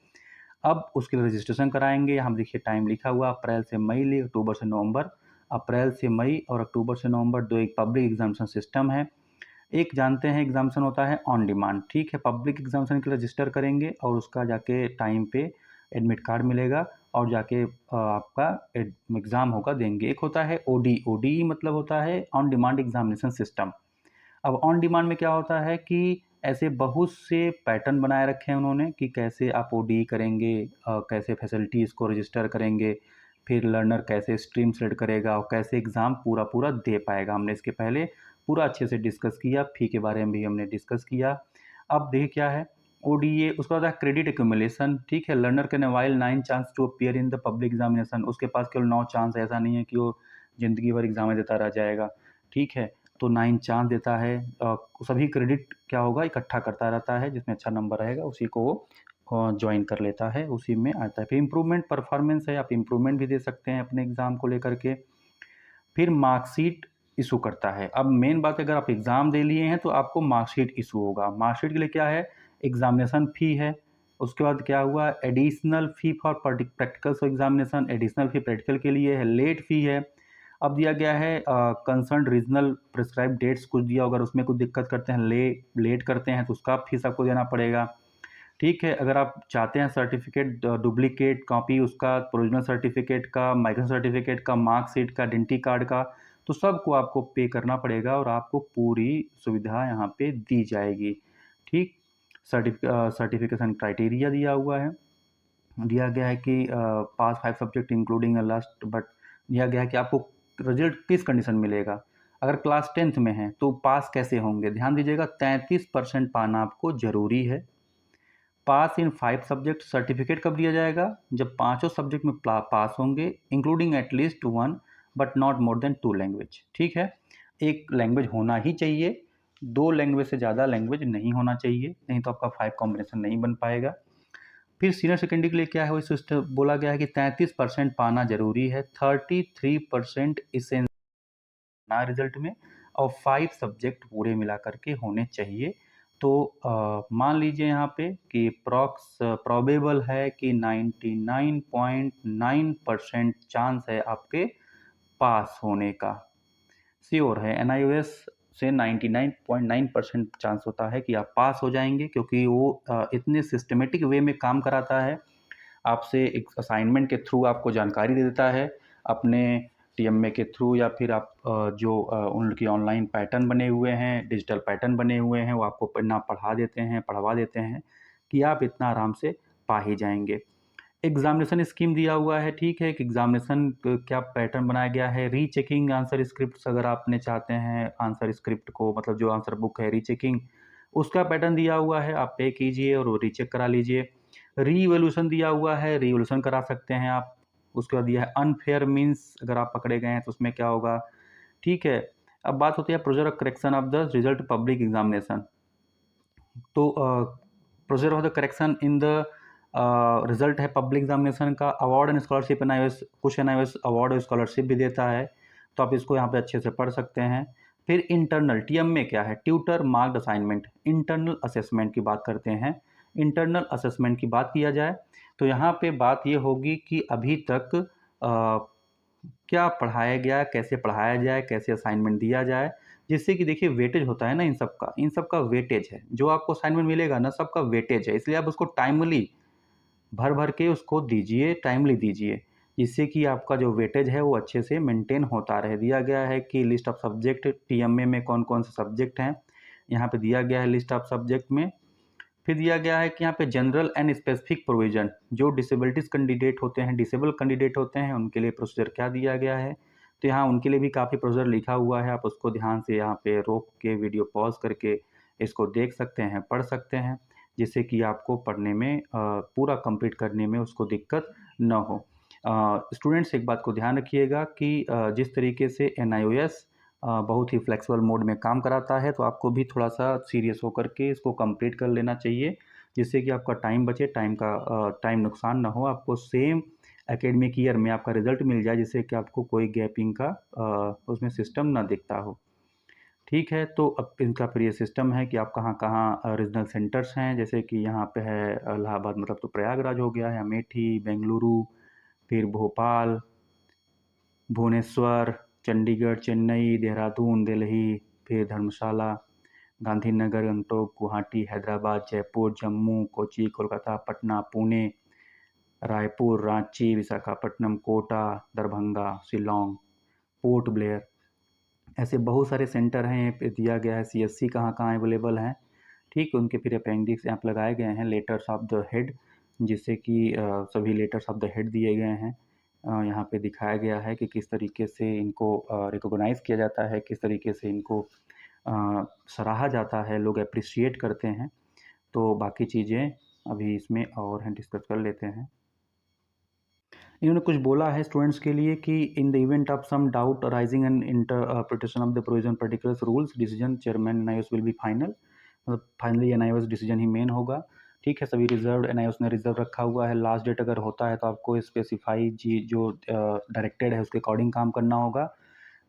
अब उसके लिए रजिस्ट्रेशन कराएंगे, यहाँ देखिए टाइम लिखा हुआ, अप्रैल से मई लिए, अक्टूबर से नवंबर। अप्रैल से मई और अक्टूबर से नवंबर दो एक पब्लिक एग्जामिनेशन सिस्टम है। एक जानते हैं एग्जामिनेशन होता है ऑन डिमांड, ठीक है। पब्लिक एग्जामिनेशन के लिए रजिस्टर करेंगे और उसका जाके टाइम पे एडमिट कार्ड मिलेगा और जाके आपका एग्ज़ाम होगा देंगे। एक होता है ओडी, ओडी मतलब होता है ऑन डिमांड एग्जामिनेशन सिस्टम। अब ऑन डिमांड में क्या होता है कि ऐसे बहुत से पैटर्न बनाए रखे हैं उन्होंने कि कैसे आप ओडी करेंगे, कैसे फैसिलिटीज़ को रजिस्टर करेंगे, फिर लर्नर कैसे स्ट्रीम सेलेक्ट करेगा और कैसे एग्ज़ाम पूरा पूरा दे पाएगा। हमने इसके पहले पूरा अच्छे से डिस्कस किया, फ़ी के बारे में भी हमने डिस्कस किया। अब देखिए क्या है ओडीए, उसका होता है क्रेडिट एक्यूमुलेशन, ठीक है। Learner can avail 9 chance to appear in the public examination, उसके पास केवल 9 चांस, ऐसा नहीं है कि वो ज़िंदगी भर एग्ज़ाम देता रह जाएगा, ठीक है। तो 9 चांस देता है, सभी क्रेडिट क्या होगा इकट्ठा करता रहता है, जिसमें अच्छा नंबर रहेगा उसी को वो ज्वाइन कर लेता है, उसी में आता है। फिर इम्प्रूवमेंट परफॉर्मेंस है, आप इम्प्रूवमेंट भी दे सकते हैं अपने एग्ज़ाम को लेकर के। फिर मार्कशीट इशू करता है। अब मेन बात, अगर आप एग्ज़ाम दे लिए हैं तो आपको मार्कशीट इशू होगा। मार्कशीट के लिए क्या है, एग्ज़ामिनेशन फ़ी है, उसके बाद क्या हुआ additional fee for practicals examination, additional fee practical के लिए है, लेट फ़ी है। अब दिया गया है कंसर्न रीजनल प्रिस्क्राइब डेट्स कुछ दिया, अगर उसमें कुछ दिक्कत करते हैं, लेट करते हैं तो उसका फीस आपको देना पड़ेगा, ठीक है। अगर आप चाहते हैं सर्टिफिकेट डुप्लीकेट कॉपी उसका, प्रोविजनल सर्टिफिकेट का, माइग्रेशन सर्टिफिकेट का, मार्कशीट का, आइडेंटिटी कार्ड का, तो सबको आपको पे करना पड़ेगा और आपको पूरी सुविधा यहाँ पे दी जाएगी, ठीक। सर्टिफिकेशन क्राइटेरिया दिया हुआ है, दिया गया है कि पास 5 सब्जेक्ट इंक्लूडिंग लास्ट, बट दिया गया है कि आपको रिजल्ट किस कंडीशन मिलेगा। अगर क्लास 10th में है तो पास कैसे होंगे, ध्यान दीजिएगा 33% पाना आपको ज़रूरी है। पास इन 5 सब्जेक्ट, सर्टिफिकेट कब दिया जाएगा, जब पाँचों सब्जेक्ट में पास होंगे, including at least 1 but not more than 2 language, ठीक है। एक लैंग्वेज होना ही चाहिए, 2 लैंग्वेज से ज़्यादा लैंग्वेज नहीं होना चाहिए, नहीं तो आपका 5 कॉम्बिनेशन नहीं बन पाएगा। फिर सीनियर सेकेंडरी के लिए क्या है, वो सिस्टम बोला गया है कि 33% पाना जरूरी है, 33% इसेंशियल ना रिजल्ट में, और 5 सब्जेक्ट पूरे मिला करके होने चाहिए। तो मान लीजिए यहाँ पे कि प्रोबेबल है कि 99.9% चांस है आपके पास होने का, श्योर है। एनआईओएस से 99.9% चांस होता है कि आप पास हो जाएंगे, क्योंकि वो इतने सिस्टमेटिक वे में काम कराता है, आपसे एक असाइनमेंट के थ्रू आपको जानकारी दे देता है, अपने टीएमए के थ्रू, या फिर आप जो उनकी ऑनलाइन पैटर्न बने हुए हैं, डिजिटल पैटर्न बने हुए हैं, वो आपको पढ़ना पढ़ा देते हैं, पढ़वा देते हैं कि आप इतना आराम से पा ही जाएंगे। एग्जामिनेशन स्कीम दिया हुआ है, ठीक है। कि एग्जामिनेशन क्या पैटर्न बनाया गया है, रीचेकिंग आंसर स्क्रिप्ट, अगर आपने चाहते हैं आंसर स्क्रिप्ट को, मतलब जो आंसर बुक है रीचेकिंग, उसका पैटर्न दिया हुआ है, आप पे कीजिए और रीचेक करा लीजिए। रीवैल्यूएशन दिया हुआ है, रीवैल्यूएशन करा सकते हैं आप। उसके बाद दिया है अनफेयर मीन्स, अगर आप पकड़े गए हैं तो उसमें क्या होगा, ठीक है। अब बात होती है procedure of correction of the result public examination. तो procedure of the correction in the result है पब्लिक एग्जामिनेशन का, अवार्ड एंड स्कॉलरशिप, एनआईओएस कुछ एनआईओएस अवार्ड और स्कॉलरशिप भी देता है, तो आप इसको यहाँ पे अच्छे से पढ़ सकते हैं। फिर इंटरनल टीएम में क्या है, tutor marked assignment, internal assessment की बात करते हैं। इंटरनल असेसमेंट की बात किया जाए तो यहाँ पे बात ये होगी कि अभी तक क्या पढ़ाया गया, कैसे पढ़ाया जाए, कैसे असाइनमेंट दिया जाए, जिससे कि देखिए वेटेज होता है ना, इन सब का वेटेज है, जो आपको असाइनमेंट मिलेगा ना सबका वेटेज है, इसलिए आप उसको टाइमली भर भर के उसको दीजिए, टाइमली दीजिए, जिससे कि आपका जो वेटेज है वो अच्छे से मेंटेन होता रहे। दिया गया है कि लिस्ट ऑफ सब्जेक्ट टीएमए में कौन कौन से सब्जेक्ट हैं, यहाँ पे दिया गया है लिस्ट ऑफ सब्जेक्ट में, फिर दिया गया है कि यहाँ पे जनरल एंड स्पेसिफिक प्रोविज़न, जो डिसेबिलिटीज़ कैंडिडेट होते हैं, डिसेबल कैंडिडेट होते हैं, उनके लिए प्रोसीजर क्या दिया गया है। तो यहाँ उनके लिए भी काफ़ी प्रोसीजर लिखा हुआ है, आप उसको ध्यान से यहाँ पे रोक के वीडियो पॉज़ करके इसको देख सकते हैं, पढ़ सकते हैं, जिससे कि आपको पढ़ने में पूरा कंप्लीट करने में उसको दिक्कत न हो। स्टूडेंट्स एक बात को ध्यान रखिएगा कि जिस तरीके से एनआईओएस बहुत ही फ्लेक्सिबल मोड में काम कराता है, तो आपको भी थोड़ा-सा सीरियस होकर के इसको कंप्लीट कर लेना चाहिए, जिससे कि आपका टाइम बचे, टाइम नुकसान ना हो। आपको सेम एकेडमिक ईयर में आपका रिज़ल्ट मिल जाए, जिससे कि आपको कोई गैपिंग का उसमें सिस्टम ना दिखता हो। ठीक है, तो अब इनका फिर ये सिस्टम है कि आप कहाँ-कहाँ रीजनल सेंटर्स हैं, जैसे कि यहाँ पे है इलाहाबाद, मतलब तो प्रयागराज हो गया है, अमेठी, बेंगलुरु, फिर भोपाल, भुवनेश्वर, चंडीगढ़, चेन्नई, देहरादून, दिल्ली, फिर धर्मशाला, गांधीनगर, गंगटोक, गुवाहाटी, हैदराबाद, जयपुर, जम्मू, कोच्चि, कोलकाता, पटना, पुणे, रायपुर, रांची, विशाखापट्टनम, कोटा, दरभंगा, शिलोंग, पोर्ट ब्लेयर, ऐसे बहुत सारे सेंटर हैं। ये पे दिया गया है सीएससी कहाँ-कहाँ अवेलेबल हैं। ठीक, उनके फिर अपेंडिक्स यहाँ पे लगाए गए हैं, लेटर्स ऑफ द हेड, जिससे कि सभी लेटर्स ऑफ द हेड दिए गए हैं। यहाँ पे दिखाया गया है कि किस तरीके से इनको रिकॉग्नाइज़ किया जाता है, किस तरीके से इनको सराहा जाता है, लोग एप्रिशिएट करते हैं। तो बाकी चीज़ें अभी इसमें और हैं, डिस्कस कर लेते हैं। इन्होंने कुछ बोला है स्टूडेंट्स के लिए कि in the event of some doubt arising and interpretation of the provision particular rules, decision chairman NIOS will be final. मतलब फाइनली एनआईओएस डिसीजन ही मेन होगा। ठीक है, सभी रिजर्व एनआईओएस ने रिजर्व रखा हुआ है। लास्ट डेट अगर होता है तो आपको स्पेसिफाई जी जो डायरेक्टेड है उसके अकॉर्डिंग काम करना होगा।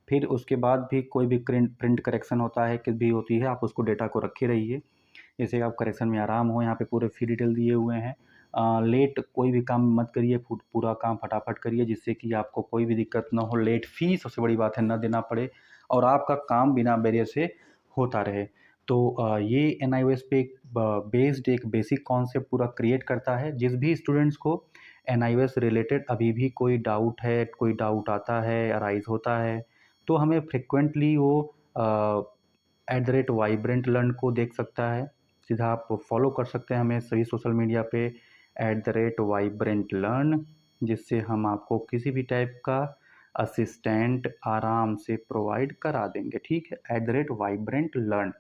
फिर उसके बाद भी कोई भी प्रिंट करेक्शन होता है, कुछ भी होती है, आप उसको डेटा को रखे रहिए, जैसे आप करेक्शन में आराम हो। यहाँ पे पूरे फ्री डिटेल दिए हुए हैं। लेट कोई भी काम मत करिए, पूरा काम फटाफट करिए, जिससे कि आपको कोई भी दिक्कत ना हो। लेट फ़ी सबसे बड़ी बात है, ना देना पड़े और आपका काम बिना बैरियर से होता रहे। तो ये एनआईओएस पे एक बेस्ड एक बेसिक कॉन्सेप्ट पूरा क्रिएट करता है। जिस भी स्टूडेंट्स को एनआईओएस रिलेटेड अभी भी कोई डाउट है, कोई डाउट आता है, अराइज़ होता है, तो हमें फ्रिक्वेंटली वो @वाइब्रेंट लर्न को देख सकता है। सीधा आप फॉलो कर सकते हैं हमें सभी सोशल मीडिया पे @वाइब्रेंट लर्न, जिससे हम आपको किसी भी टाइप का असिस्टेंट आराम से प्रोवाइड करा देंगे। ठीक है, @वाइब्रेंट लर्न।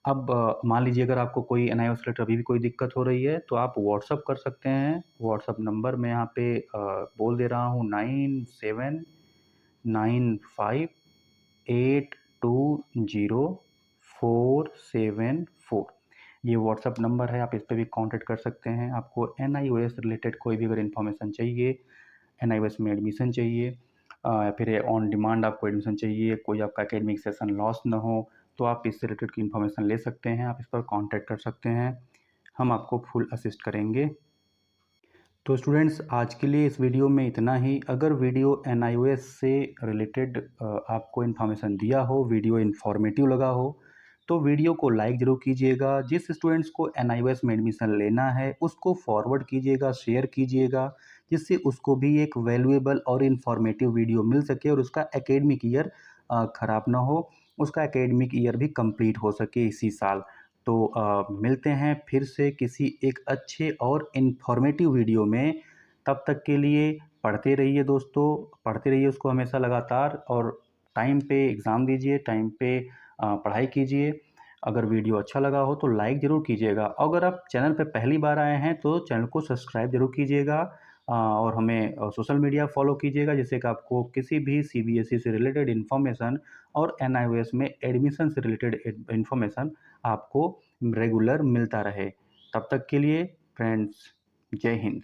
अब मान लीजिए अगर आपको कोई एनआईओएस रिलेटेड अभी भी कोई दिक्कत हो रही है, तो आप व्हाट्सअप कर सकते हैं। व्हाट्सअप नंबर मैं यहाँ पे बोल दे रहा हूँ, 9795820474। ये व्हाट्सअप नंबर है, आप इस पे भी कॉन्टैक्ट कर सकते हैं। आपको एनआईओएस रिलेटेड कोई भी अगर इन्फॉर्मेशन चाहिए, एनआईओएस में एडमिशन चाहिए, फिर ऑन डिमांड आपको एडमिशन चाहिए, कोई आपका एकेडमिक सेशन लॉस ना हो, तो आप इससे रिलेटेड की इन्फॉर्मेशन ले सकते हैं। आप इस पर कॉन्टैक्ट कर सकते हैं, हम आपको फुल असिस्ट करेंगे। तो स्टूडेंट्स, आज के लिए इस वीडियो में इतना ही। अगर वीडियो एनआईओएस से रिलेटेड आपको इन्फॉर्मेशन दिया हो, वीडियो इन्फॉर्मेटिव लगा हो, तो वीडियो को लाइक ज़रूर कीजिएगा। जिस स्टूडेंट्स को एनआईओएस में एडमिशन लेना है, उसको फॉरवर्ड कीजिएगा, शेयर कीजिएगा, जिससे उसको भी एक वैल्यूएबल और इन्फॉर्मेटिव वीडियो मिल सके और उसका एकेडमिक ईयर ख़राब ना हो, उसका एकेडमिक ईयर भी कंप्लीट हो सके इसी साल। तो मिलते हैं फिर से किसी एक अच्छे और इन्फॉर्मेटिव वीडियो में। तब तक के लिए पढ़ते रहिए दोस्तों, पढ़ते रहिए उसको हमेशा लगातार, और टाइम पे एग्ज़ाम दीजिए, टाइम पे पढ़ाई कीजिए। अगर वीडियो अच्छा लगा हो तो लाइक ज़रूर कीजिएगा। अगर आप चैनल पे पहली बार आए हैं तो चैनल को सब्सक्राइब ज़रूर कीजिएगा, और हमें सोशल मीडिया फॉलो कीजिएगा, जिससे कि आपको किसी भी सीबीएसई से रिलेटेड इन्फॉर्मेशन और एनआईओएस में एडमिशन से रिलेटेड इन्फॉर्मेशन आपको रेगुलर मिलता रहे। तब तक के लिए फ्रेंड्स, जय हिंद।